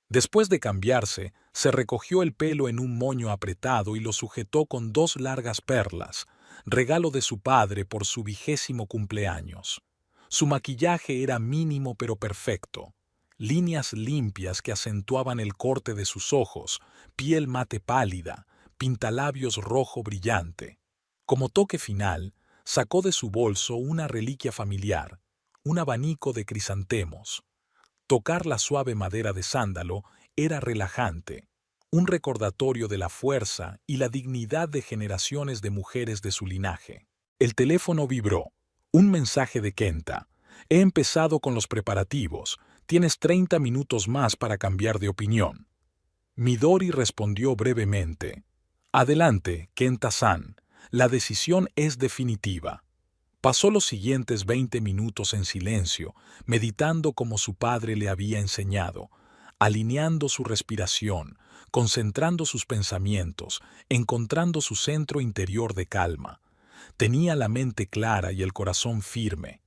Después de cambiarse, se recogió el pelo en un moño apretado y lo sujetó con 2 largas perlas, regalo de su padre por su 20º cumpleaños. Su maquillaje era mínimo pero perfecto. Líneas limpias que acentuaban el corte de sus ojos, piel mate pálida, pintalabios rojo brillante. Como toque final, sacó de su bolso una reliquia familiar, un abanico de crisantemos. Tocar la suave madera de sándalo era relajante, un recordatorio de la fuerza y la dignidad de generaciones de mujeres de su linaje. El teléfono vibró. Un mensaje de Kenta. He empezado con los preparativos. Tienes 30 minutos más para cambiar de opinión. Midori respondió brevemente. Adelante, Kenta-san. La decisión es definitiva. Pasó los siguientes 20 minutos en silencio, meditando como su padre le había enseñado, alineando su respiración, concentrando sus pensamientos, encontrando su centro interior de calma. Tenía la mente clara y el corazón firme.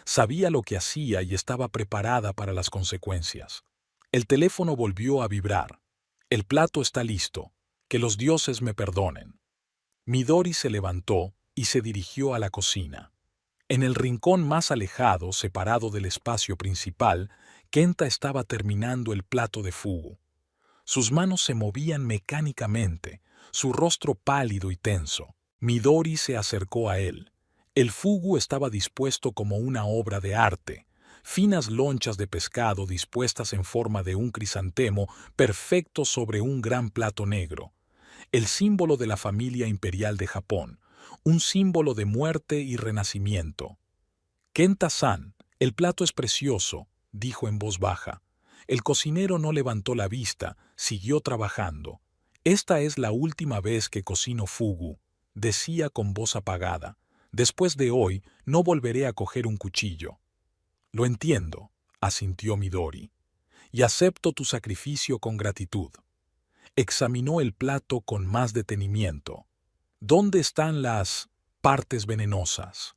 Sabía lo que hacía y estaba preparada para las consecuencias. El teléfono volvió a vibrar. El plato está listo. Que los dioses me perdonen. Midori se levantó y se dirigió a la cocina. En el rincón más alejado, separado del espacio principal, Kenta estaba terminando el plato de fugu. Sus manos se movían mecánicamente, su rostro pálido y tenso. Midori se acercó a él. El fugu estaba dispuesto como una obra de arte, finas lonchas de pescado dispuestas en forma de un crisantemo perfecto sobre un gran plato negro. el símbolo de la familia imperial de Japón, un símbolo de muerte y renacimiento. Kenta-san, el plato es precioso, dijo en voz baja. El cocinero no levantó la vista, siguió trabajando. Esta es la última vez que cocino fugu, decía con voz apagada. Después de hoy no volveré a coger un cuchillo. Lo entiendo, asintió Midori, y acepto tu sacrificio con gratitud. Examinó el plato con más detenimiento. ¿Dónde están las partes venenosas?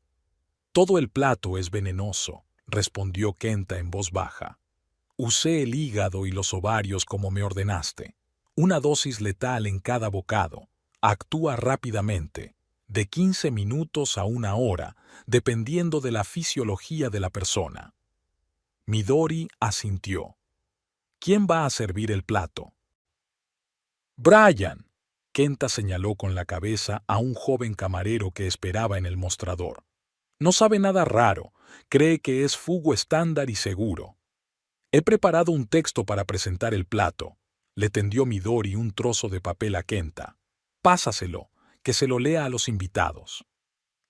Todo el plato es venenoso, respondió Kenta en voz baja. Usé el hígado y los ovarios como me ordenaste. Una dosis letal en cada bocado. Actúa rápidamente, de 15 minutos a 1 hora, dependiendo de la fisiología de la persona. Midori asintió. ¿Quién va a servir el plato? Brian. Kenta señaló con la cabeza a un joven camarero que esperaba en el mostrador. No sabe nada raro, cree que es fugu estándar y seguro. He preparado un texto para presentar el plato. Le tendió Midori un trozo de papel a Kenta. Pásaselo, que se lo lea a los invitados.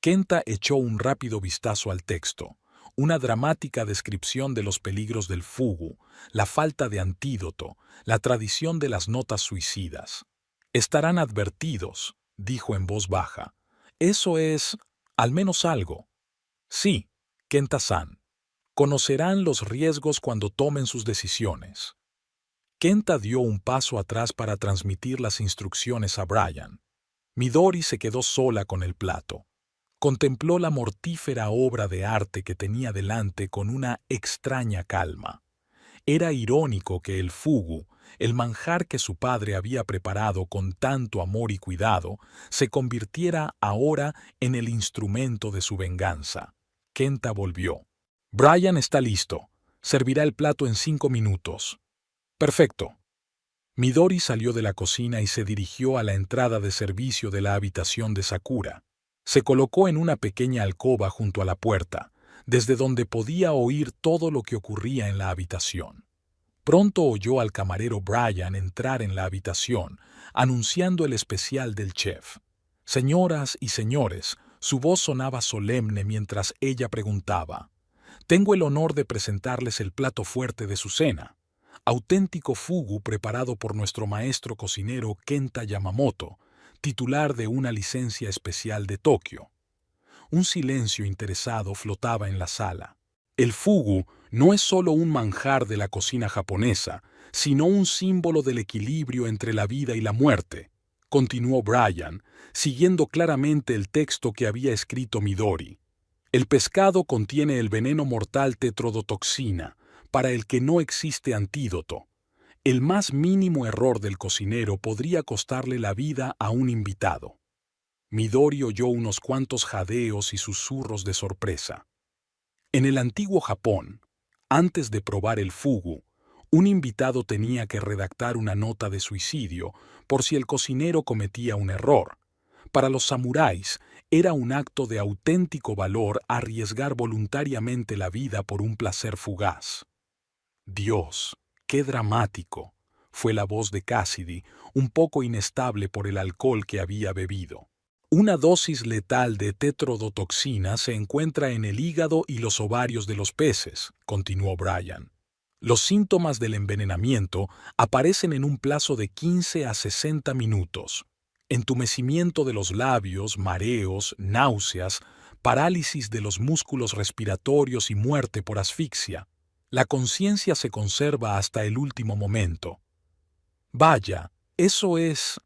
Kenta echó un rápido vistazo al texto, una dramática descripción de los peligros del fugu, la falta de antídoto, la tradición de las notas suicidas. Estarán advertidos, dijo en voz baja. Eso es, al menos algo. Sí, Kenta-san. Conocerán los riesgos cuando tomen sus decisiones. Kenta dio un paso atrás para transmitir las instrucciones a Brian. Midori se quedó sola con el plato. Contempló la mortífera obra de arte que tenía delante con una extraña calma. Era irónico que el fugu, el manjar que su padre había preparado con tanto amor y cuidado, se convirtiera ahora en el instrumento de su venganza. Kenta volvió. Brian está listo. Servirá el plato en 5 minutos. Perfecto. Midori salió de la cocina y se dirigió a la entrada de servicio de la habitación de Sakura. Se colocó en una pequeña alcoba junto a la puerta, desde donde podía oír todo lo que ocurría en la habitación. Pronto oyó al camarero Brian entrar en la habitación, anunciando el especial del chef. Señoras y señores, su voz sonaba solemne mientras ella preguntaba. Tengo el honor de presentarles el plato fuerte de su cena. Auténtico fugu preparado por nuestro maestro cocinero Kenta Yamamoto, titular de una licencia especial de Tokio. Un silencio interesado flotaba en la sala. El fugu no es solo un manjar de la cocina japonesa, sino un símbolo del equilibrio entre la vida y la muerte, continuó Brian, siguiendo claramente el texto que había escrito Midori. El pescado contiene el veneno mortal tetrodotoxina, para el que no existe antídoto. El más mínimo error del cocinero podría costarle la vida a un invitado. Midori oyó unos cuantos jadeos y susurros de sorpresa. En el antiguo Japón, antes de probar el fugu, un invitado tenía que redactar una nota de suicidio por si el cocinero cometía un error. Para los samuráis, era un acto de auténtico valor arriesgar voluntariamente la vida por un placer fugaz. Dios, qué dramático, fue la voz de Cassidy, un poco inestable por el alcohol que había bebido. Una dosis letal de tetrodotoxina se encuentra en el hígado y los ovarios de los peces, continuó Brian. Los síntomas del envenenamiento aparecen en un plazo de 15 a 60 minutos. Entumecimiento de los labios, mareos, náuseas, parálisis de los músculos respiratorios y muerte por asfixia. La conciencia se conserva hasta el último momento. Vaya, eso es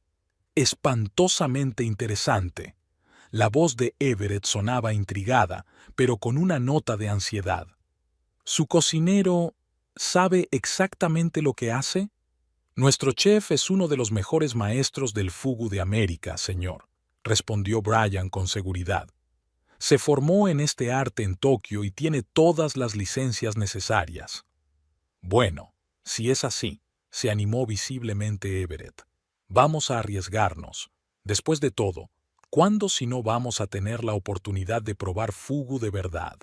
espantosamente interesante. La voz de Everett sonaba intrigada, pero con una nota de ansiedad. ¿Su cocinero sabe exactamente lo que hace? Nuestro chef es uno de los mejores maestros del fugu de América, señor, respondió Brian con seguridad. Se formó en este arte en Tokio y tiene todas las licencias necesarias. Bueno, si es así, se animó visiblemente Everett. Vamos a arriesgarnos. Después de todo, ¿cuándo si no vamos a tener la oportunidad de probar fugu de verdad?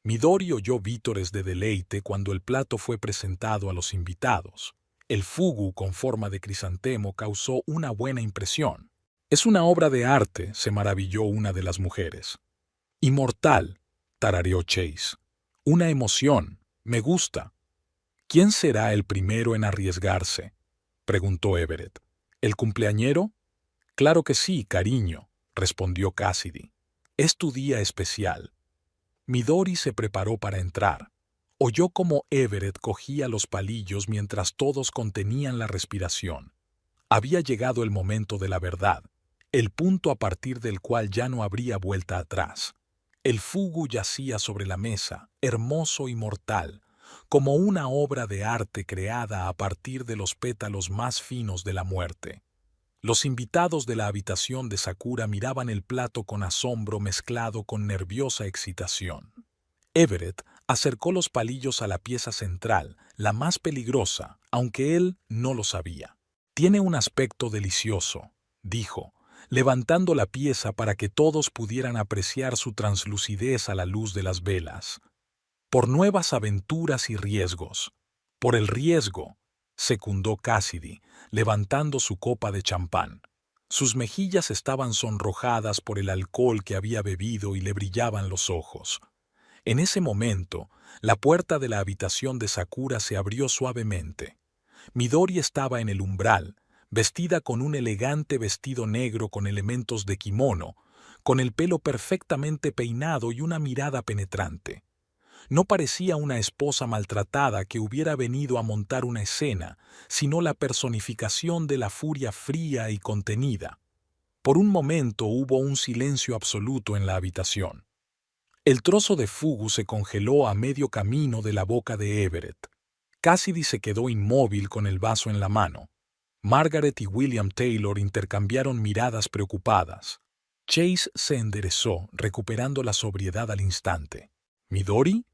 Midori oyó vítores de deleite cuando el plato fue presentado a los invitados. El fugu con forma de crisantemo causó una buena impresión. «Es una obra de arte», se maravilló una de las mujeres. «Inmortal», tarareó Chase. «Una emoción. Me gusta». «¿Quién será el primero en arriesgarse?», preguntó Everett. «¿El cumpleañero?» «Claro que sí, cariño», respondió Cassidy. «Es tu día especial». Midori se preparó para entrar. Oyó cómo Everett cogía los palillos mientras todos contenían la respiración. Había llegado el momento de la verdad, el punto a partir del cual ya no habría vuelta atrás. El fugu yacía sobre la mesa, hermoso y mortal, como una obra de arte creada a partir de los pétalos más finos de la muerte. Los invitados de la habitación de Sakura miraban el plato con asombro mezclado con nerviosa excitación. Everett acercó los palillos a la pieza central, la más peligrosa, aunque él no lo sabía. «Tiene un aspecto delicioso», dijo, levantando la pieza para que todos pudieran apreciar su translucidez a la luz de las velas. «Por nuevas aventuras y riesgos». «Por el riesgo», secundó Cassidy, levantando su copa de champán. Sus mejillas estaban sonrojadas por el alcohol que había bebido y le brillaban los ojos. En ese momento, la puerta de la habitación de Sakura se abrió suavemente. Midori estaba en el umbral, vestida con un elegante vestido negro con elementos de kimono, con el pelo perfectamente peinado y una mirada penetrante. No parecía una esposa maltratada que hubiera venido a montar una escena, sino la personificación de la furia fría y contenida. Por un momento hubo un silencio absoluto en la habitación. El trozo de fugu se congeló a medio camino de la boca de Everett. Cassidy se quedó inmóvil con el vaso en la mano. Margaret y William Taylor intercambiaron miradas preocupadas. Chase se enderezó, recuperando la sobriedad al instante. «¿Midori?»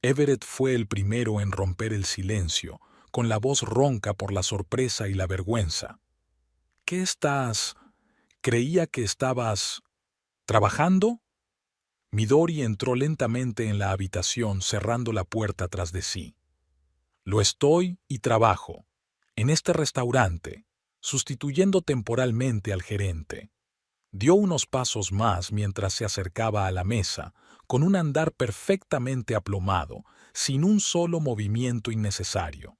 Everett fue el primero en romper el silencio, con la voz ronca por la sorpresa y la vergüenza. «¿Qué estás...? Creía que estabas... ¿trabajando?» Midori entró lentamente en la habitación, cerrando la puerta tras de sí. «Lo estoy y trabajo. En este restaurante, sustituyendo temporalmente al gerente». Dio unos pasos más mientras se acercaba a la mesa, con un andar perfectamente aplomado, sin un solo movimiento innecesario.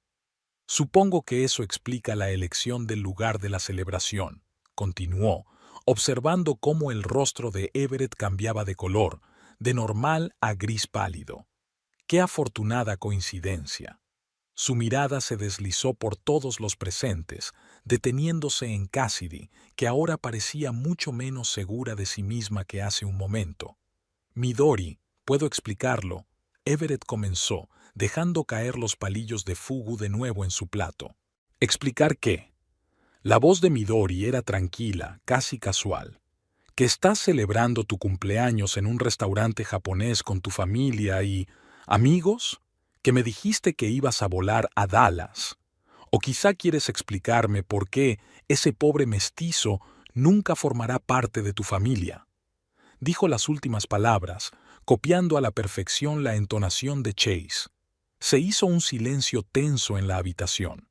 «Supongo que eso explica la elección del lugar de la celebración», continuó, observando cómo el rostro de Everett cambiaba de color, de normal a gris pálido. «Qué afortunada coincidencia». Su mirada se deslizó por todos los presentes, deteniéndose en Cassidy, que ahora parecía mucho menos segura de sí misma que hace un momento. «Midori, ¿puedo explicarlo?», Everett comenzó, dejando caer los palillos de fugu de nuevo en su plato. «¿Explicar qué?». La voz de Midori era tranquila, casi casual. «Que estás celebrando tu cumpleaños en un restaurante japonés con tu familia y... ¿amigos? Que me dijiste que ibas a volar a Dallas. O quizá quieres explicarme por qué ese pobre mestizo nunca formará parte de tu familia». Dijo las últimas palabras, copiando a la perfección la entonación de Chase. Se hizo un silencio tenso en la habitación.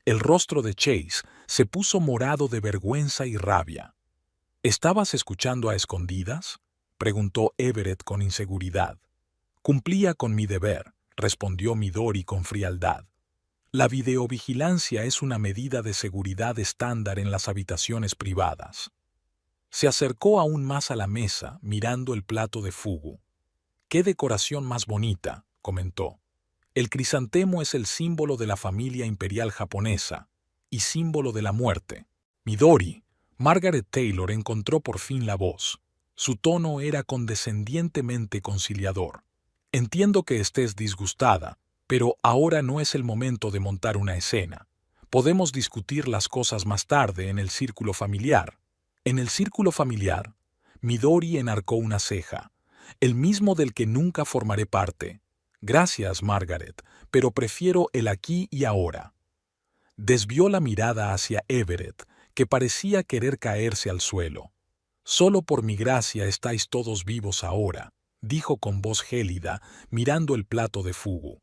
El rostro de Chase se puso morado de vergüenza y rabia. «¿Estabas escuchando a escondidas?», preguntó Everett con inseguridad. «Cumplía con mi deber», respondió Midori con frialdad. «La videovigilancia es una medida de seguridad estándar en las habitaciones privadas». Se acercó aún más a la mesa, mirando el plato de fugu. «Qué decoración más bonita», comentó. «El crisantemo es el símbolo de la familia imperial japonesa y símbolo de la muerte». «Midori», Margaret Taylor encontró por fin la voz. Su tono era condescendientemente conciliador. «Entiendo que estés disgustada, pero ahora no es el momento de montar una escena. Podemos discutir las cosas más tarde en el círculo familiar». «¿En el círculo familiar?», Midori enarcó una ceja. «El mismo del que nunca formaré parte». «Gracias, Margaret, pero prefiero el aquí y ahora». Desvió la mirada hacia Everett, que parecía querer caerse al suelo. «Solo por mi gracia estáis todos vivos ahora», dijo con voz gélida, mirando el plato de fugu.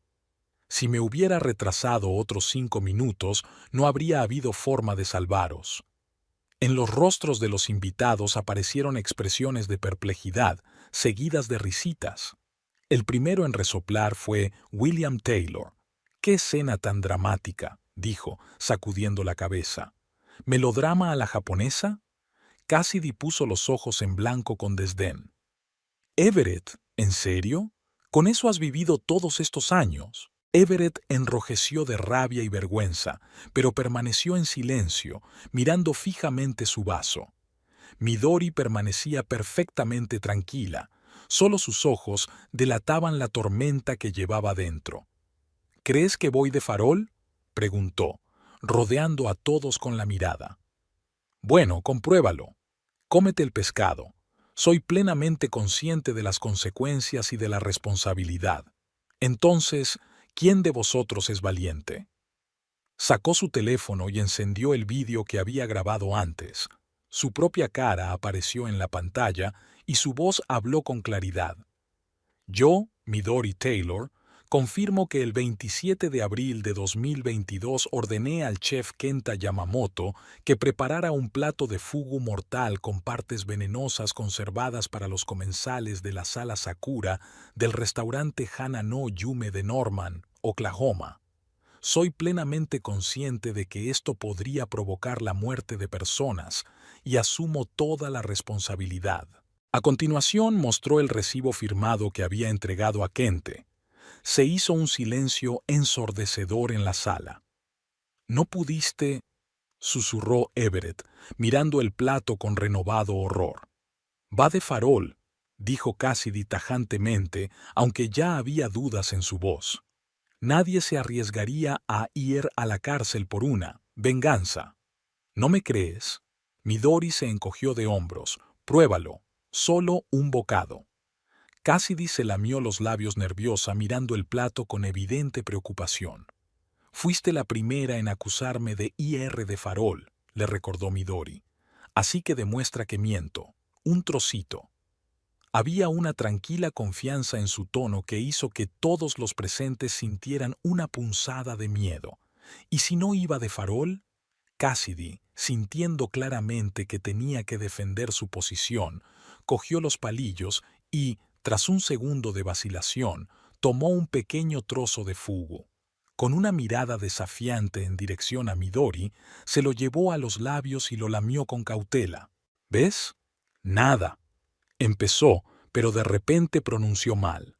Si me hubiera retrasado otros 5 minutos, no habría habido forma de salvaros. En los rostros de los invitados aparecieron expresiones de perplejidad, seguidas de risitas. El primero en resoplar fue William Taylor. «¡Qué escena tan dramática!», dijo, sacudiendo la cabeza. «¿Melodrama a la japonesa?». Cassidy puso los ojos en blanco con desdén. «Everett, ¿en serio? ¿Con eso has vivido todos estos años?». Everett enrojeció de rabia y vergüenza, pero permaneció en silencio, mirando fijamente su vaso. Midori permanecía perfectamente tranquila, solo sus ojos delataban la tormenta que llevaba dentro. «¿Crees que voy de farol?», preguntó, rodeando a todos con la mirada. «Bueno, compruébalo. Cómete el pescado. Soy plenamente consciente de las consecuencias y de la responsabilidad. Entonces, ¿quién de vosotros es valiente?». Sacó su teléfono y encendió el vídeo que había grabado antes. Su propia cara apareció en la pantalla y su voz habló con claridad. «Yo, Midori Taylor, confirmo que el 27 de abril de 2022 ordené al chef Kenta Yamamoto que preparara un plato de fugu mortal con partes venenosas conservadas para los comensales de la sala Sakura del restaurante Hana no Yume de Norman, Oklahoma. Soy plenamente consciente de que esto podría provocar la muerte de personas y asumo toda la responsabilidad». A continuación mostró el recibo firmado que había entregado a Kente. Se hizo un silencio ensordecedor en la sala. «¿No pudiste?», susurró Everett, mirando el plato con renovado horror. «Va de farol», dijo Cassidy tajantemente, aunque ya había dudas en su voz. «Nadie se arriesgaría a ir a la cárcel por una venganza. ¿No me crees?». Midori se encogió de hombros. «Pruébalo. Solo un bocado». Cassidy se lamió los labios nerviosa mirando el plato con evidente preocupación. «Fuiste la primera en acusarme de ir de farol», le recordó Midori. «Así que demuestra que miento. Un trocito». Había una tranquila confianza en su tono que hizo que todos los presentes sintieran una punzada de miedo. ¿Y si no iba de farol? Cassidy, sintiendo claramente que tenía que defender su posición, cogió los palillos y, tras un segundo de vacilación, tomó un pequeño trozo de fugu. Con una mirada desafiante en dirección a Midori, se lo llevó a los labios y lo lamió con cautela. «¿Ves? Nada». Empezó, pero de repente pronunció mal.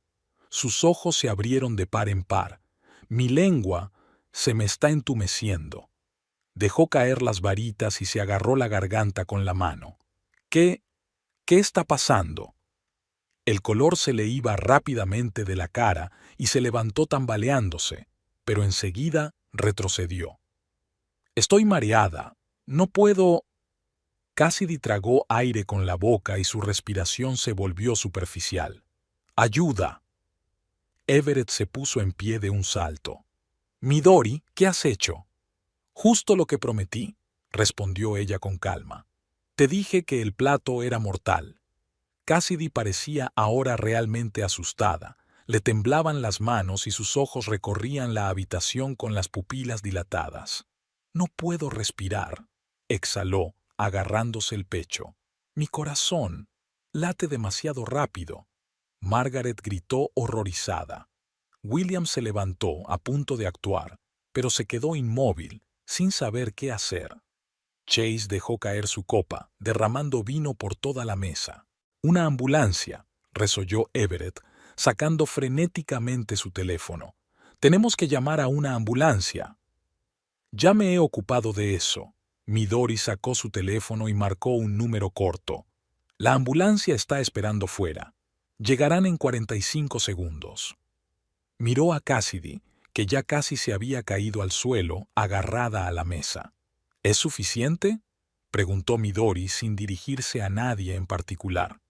Sus ojos se abrieron de par en par. «Mi lengua se me está entumeciendo». Dejó caer las varitas y se agarró la garganta con la mano. «¿Qué está pasando?». El color se le iba rápidamente de la cara y se levantó tambaleándose, pero enseguida retrocedió. «Estoy mareada. No puedo». Cassidy tragó aire con la boca y su respiración se volvió superficial. «¡Ayuda!». Everett se puso en pie de un salto. «Midori, ¿qué has hecho?». «Justo lo que prometí», respondió ella con calma. «Te dije que el plato era mortal». Cassidy parecía ahora realmente asustada. Le temblaban las manos y sus ojos recorrían la habitación con las pupilas dilatadas. «No puedo respirar», exhaló, agarrándose el pecho. «Mi corazón late demasiado rápido». Margaret gritó horrorizada. William se levantó, a punto de actuar, pero se quedó inmóvil, sin saber qué hacer. Chase dejó caer su copa, derramando vino por toda la mesa. «Una ambulancia», resolló Everett, sacando frenéticamente su teléfono. «Tenemos que llamar a una ambulancia». «Ya me he ocupado de eso». Midori sacó su teléfono y marcó un número corto. «La ambulancia está esperando fuera. Llegarán en 45 segundos». Miró a Cassidy, que ya casi se había caído al suelo, agarrada a la mesa. «¿Es suficiente?», preguntó Midori sin dirigirse a nadie en particular.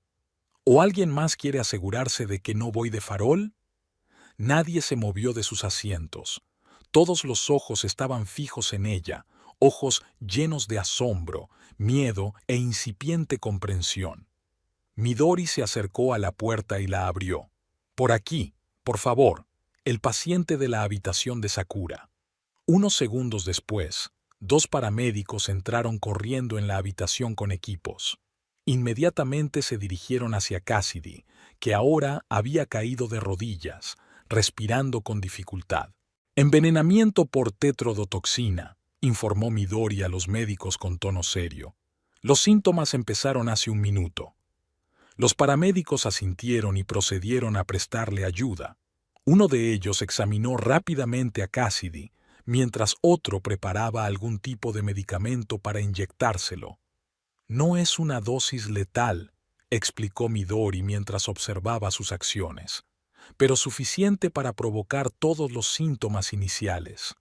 «¿O alguien más quiere asegurarse de que no voy de farol?». Nadie se movió de sus asientos. Todos los ojos estaban fijos en ella, ojos llenos de asombro, miedo e incipiente comprensión. Midori se acercó a la puerta y la abrió. «Por aquí, por favor». el paciente de la habitación de Sakura. Unos segundos después, 2 paramédicos entraron corriendo en la habitación con equipos. Inmediatamente se dirigieron hacia Cassidy, que ahora había caído de rodillas, respirando con dificultad. Envenenamiento por tetrodotoxina, informó Midori a los médicos con tono serio. Los síntomas empezaron hace un minuto. Los paramédicos asintieron y procedieron a prestarle ayuda. Uno de ellos examinó rápidamente a Cassidy, mientras otro preparaba algún tipo de medicamento para inyectárselo. No es una dosis letal, explicó Midori mientras observaba sus acciones, pero suficiente para provocar todos los síntomas iniciales.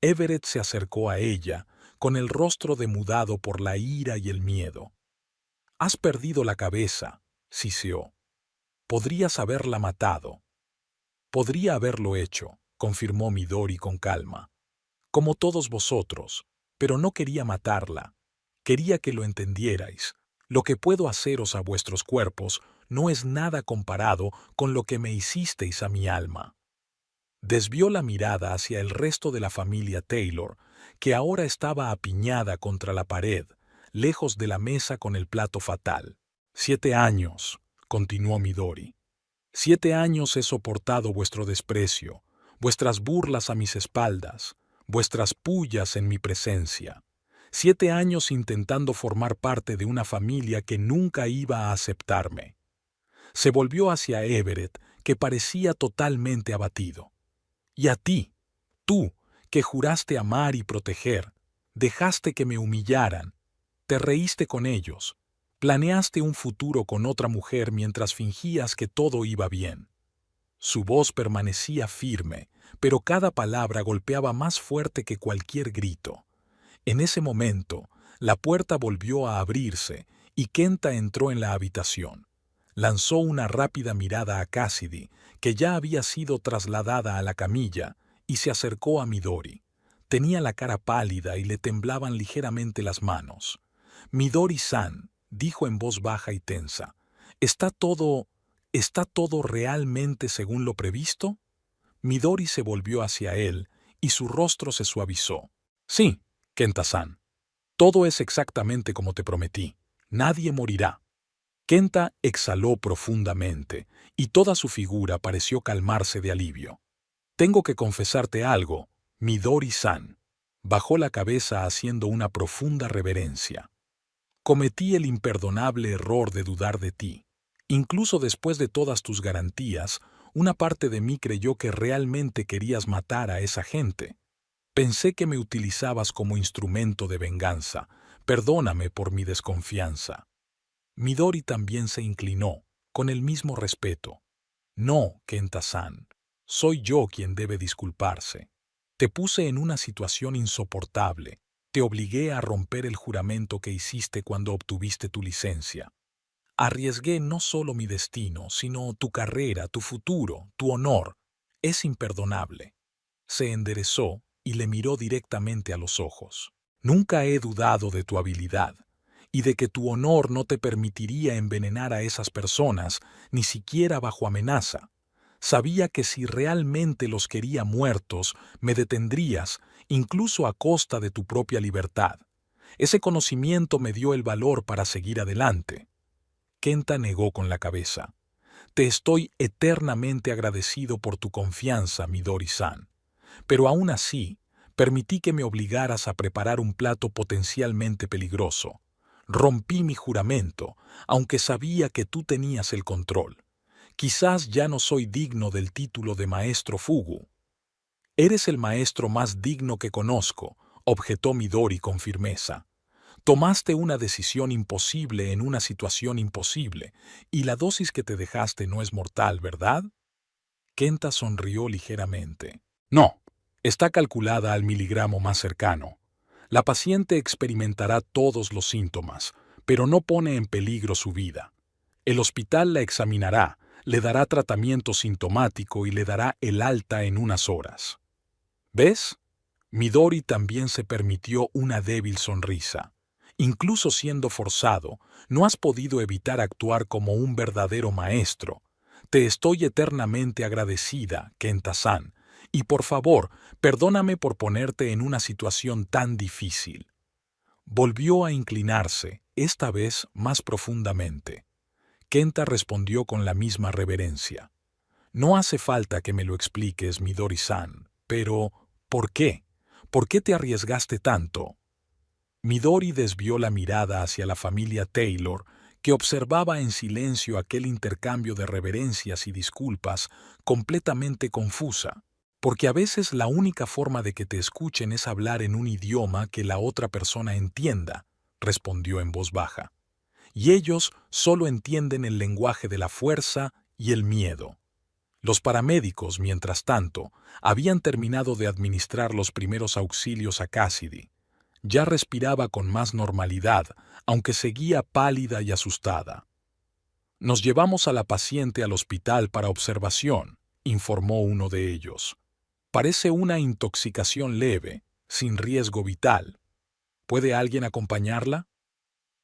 Everett se acercó a ella, con el rostro demudado por la ira y el miedo. «Has perdido la cabeza», siseó. «Podrías haberla matado». «Podría haberlo hecho», confirmó Midori con calma. «Como todos vosotros, pero no quería matarla. Quería que lo entendierais. Lo que puedo haceros a vuestros cuerpos no es nada comparado con lo que me hicisteis a mi alma». Desvió la mirada hacia el resto de la familia Taylor, que ahora estaba apiñada contra la pared, lejos de la mesa con el plato fatal. 7 años, continuó Midori. 7 años he soportado vuestro desprecio, vuestras burlas a mis espaldas, vuestras pullas en mi presencia. 7 años intentando formar parte de una familia que nunca iba a aceptarme. Se volvió hacia Everett, que parecía totalmente abatido. Y a ti, tú, que juraste amar y proteger, dejaste que me humillaran, te reíste con ellos, planeaste un futuro con otra mujer mientras fingías que todo iba bien. Su voz permanecía firme, pero cada palabra golpeaba más fuerte que cualquier grito. En ese momento, la puerta volvió a abrirse y Kenta entró en la habitación. Lanzó una rápida mirada a Cassidy, que ya había sido trasladada a la camilla, y se acercó a Midori. Tenía la cara pálida y le temblaban ligeramente las manos. «Midori-san», dijo en voz baja y tensa, ¿Está todo realmente según lo previsto?» Midori se volvió hacia él y su rostro se suavizó. «Sí, Kenta-san. Todo es exactamente como te prometí. Nadie morirá». Kenta exhaló profundamente y toda su figura pareció calmarse de alivio. «Tengo que confesarte algo, Midori-san». Bajó la cabeza haciendo una profunda reverencia. «Cometí el imperdonable error de dudar de ti. Incluso después de todas tus garantías, una parte de mí creyó que realmente querías matar a esa gente. Pensé que me utilizabas como instrumento de venganza. Perdóname por mi desconfianza». Midori también se inclinó, con el mismo respeto. «No, Kenta-san. Soy yo quien debe disculparse. Te puse en una situación insoportable. Te obligué a romper el juramento que hiciste cuando obtuviste tu licencia. Arriesgué no solo mi destino, sino tu carrera, tu futuro, tu honor. Es imperdonable». Se enderezó y le miró directamente a los ojos. «Nunca he dudado de tu habilidad y de que tu honor no te permitiría envenenar a esas personas, ni siquiera bajo amenaza. Sabía que si realmente los quería muertos, me detendrías, incluso a costa de tu propia libertad. Ese conocimiento me dio el valor para seguir adelante». Kenta negó con la cabeza. «Te estoy eternamente agradecido por tu confianza, Midori-san. Pero aún así, permití que me obligaras a preparar un plato potencialmente peligroso. Rompí mi juramento, aunque sabía que tú tenías el control. Quizás ya no soy digno del título de maestro Fugu». «Eres el maestro más digno que conozco», objetó Midori con firmeza. «Tomaste una decisión imposible en una situación imposible, y la dosis que te dejaste no es mortal, ¿verdad?» Kenta sonrió ligeramente. «No, está calculada al miligramo más cercano. La paciente experimentará todos los síntomas, pero no pone en peligro su vida. El hospital la examinará, le dará tratamiento sintomático y le dará el alta en unas horas». «¿Ves?» Midori también se permitió una débil sonrisa. «Incluso siendo forzado, no has podido evitar actuar como un verdadero maestro. Te estoy eternamente agradecida, Kenta-san, y por favor, perdóname por ponerte en una situación tan difícil. Volvió a inclinarse, esta vez más profundamente. Kenta respondió con la misma reverencia. No hace falta que me lo expliques, Midori-san, pero ¿por qué? ¿Por qué te arriesgaste tanto? Midori desvió la mirada hacia la familia Taylor, que observaba en silencio aquel intercambio de reverencias y disculpas completamente confusa, porque a veces la única forma de que te escuchen es hablar en un idioma que la otra persona entienda, respondió en voz baja. Y ellos solo entienden el lenguaje de la fuerza y el miedo. Los paramédicos, mientras tanto, habían terminado de administrar los primeros auxilios a Cassidy. Ya respiraba con más normalidad, aunque seguía pálida y asustada. Nos llevamos a la paciente al hospital para observación, informó uno de ellos. Parece una intoxicación leve, sin riesgo vital. ¿Puede alguien acompañarla?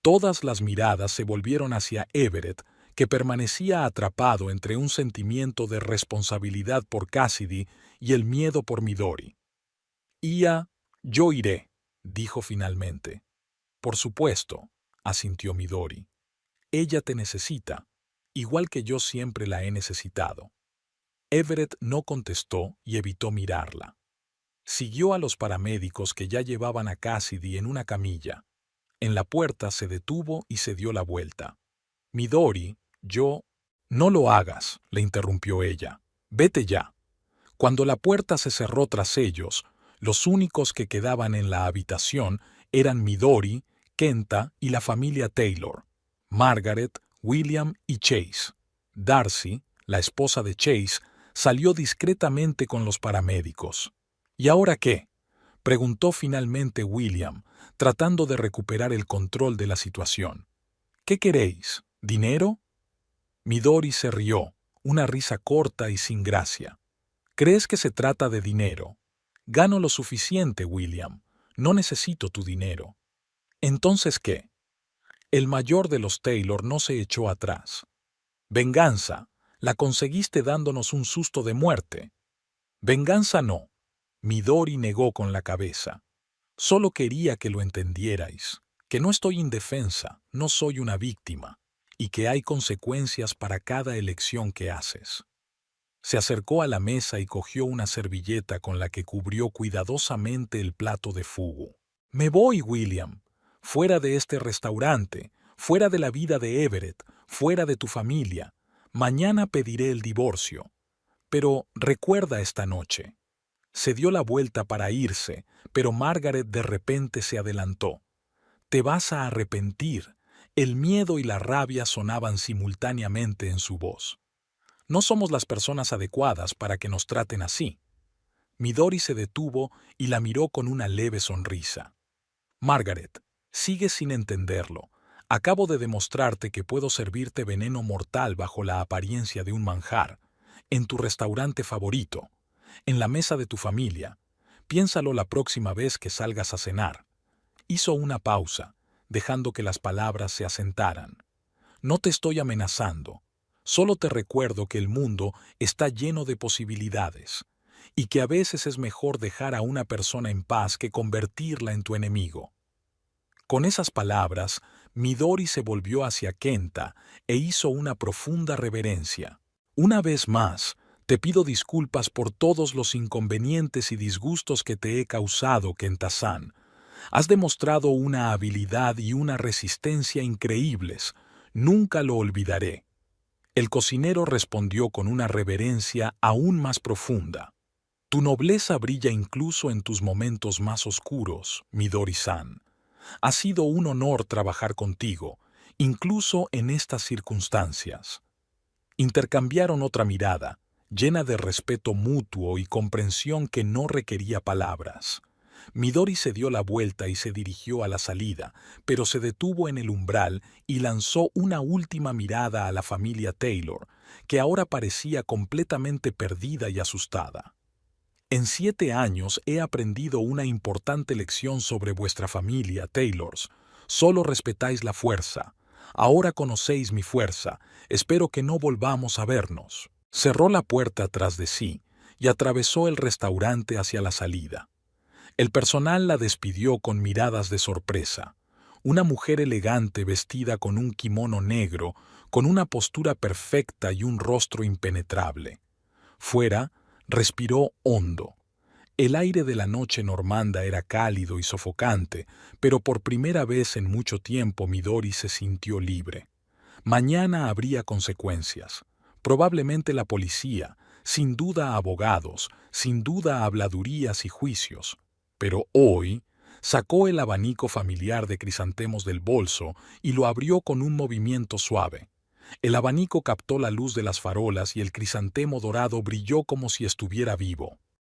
Todas las miradas se volvieron hacia Everett, que permanecía atrapado entre un sentimiento de responsabilidad por Cassidy y el miedo por Midori. Yo iré, dijo finalmente. Por supuesto, asintió Midori. Ella te necesita, igual que yo siempre la he necesitado. Everett no contestó y evitó mirarla. Siguió a los paramédicos que ya llevaban a Cassidy en una camilla. En la puerta se detuvo y se dio la vuelta. Midori, No lo hagas, le interrumpió ella. Vete ya. Cuando la puerta se cerró tras ellos, los únicos que quedaban en la habitación eran Midori, Kenta y la familia Taylor, Margaret, William y Chase. Darcy, la esposa de Chase, salió discretamente con los paramédicos. ¿Y ahora qué?, preguntó finalmente William, tratando de recuperar el control de la situación. ¿Qué queréis? ¿Dinero? Midori se rió, una risa corta y sin gracia. ¿Crees que se trata de dinero? Gano lo suficiente, William. No necesito tu dinero. ¿Entonces qué? El mayor de los Taylor no se echó atrás. Venganza. La conseguiste dándonos un susto de muerte. Venganza no. Midori negó con la cabeza. Solo quería que lo entendierais, que no estoy indefensa, no soy una víctima, y que hay consecuencias para cada elección que haces. Se acercó a la mesa y cogió una servilleta con la que cubrió cuidadosamente el plato de fugu. Me voy, William. Fuera de este restaurante, fuera de la vida de Everett, fuera de tu familia. Mañana pediré el divorcio. Pero recuerda esta noche. Se dio la vuelta para irse, pero Margaret de repente se adelantó. Te vas a arrepentir. El miedo y la rabia sonaban simultáneamente en su voz. No somos las personas adecuadas para que nos traten así. Midori se detuvo y la miró con una leve sonrisa. Margaret, sigues sin entenderlo. Acabo de demostrarte que puedo servirte veneno mortal bajo la apariencia de un manjar, en tu restaurante favorito, en la mesa de tu familia. Piénsalo la próxima vez que salgas a cenar. Hizo una pausa, dejando que las palabras se asentaran. No te estoy amenazando. Solo te recuerdo que el mundo está lleno de posibilidades y que a veces es mejor dejar a una persona en paz que convertirla en tu enemigo. Con esas palabras, Midori se volvió hacia Kenta e hizo una profunda reverencia. Una vez más, te pido disculpas por todos los inconvenientes y disgustos que te he causado, Kenta-san. Has demostrado una habilidad y una resistencia increíbles. Nunca lo olvidaré. El cocinero respondió con una reverencia aún más profunda. Tu nobleza brilla incluso en tus momentos más oscuros, Midori-san. Ha sido un honor trabajar contigo, incluso en estas circunstancias. Intercambiaron otra mirada, llena de respeto mutuo y comprensión que no requería palabras. Midori se dio la vuelta y se dirigió a la salida, pero se detuvo en el umbral y lanzó una última mirada a la familia Taylor, que ahora parecía completamente perdida y asustada. En 7 años he aprendido una importante lección sobre vuestra familia, Taylors. Solo respetáis la fuerza. Ahora conocéis mi fuerza, espero que no volvamos a vernos. Cerró la puerta tras de sí y atravesó el restaurante hacia la salida. El personal la despidió con miradas de sorpresa. Una mujer elegante vestida con un kimono negro, con una postura perfecta y un rostro impenetrable. Fuera, respiró hondo. El aire de la noche normanda era cálido y sofocante, pero por primera vez en mucho tiempo Midori se sintió libre. Mañana habría consecuencias. Probablemente la policía, sin duda abogados, sin duda habladurías y juicios. Pero hoy sacó el abanico familiar de crisantemos del bolso y lo abrió con un movimiento suave. El abanico captó la luz de las farolas y el crisantemo dorado brilló como si estuviera vivo.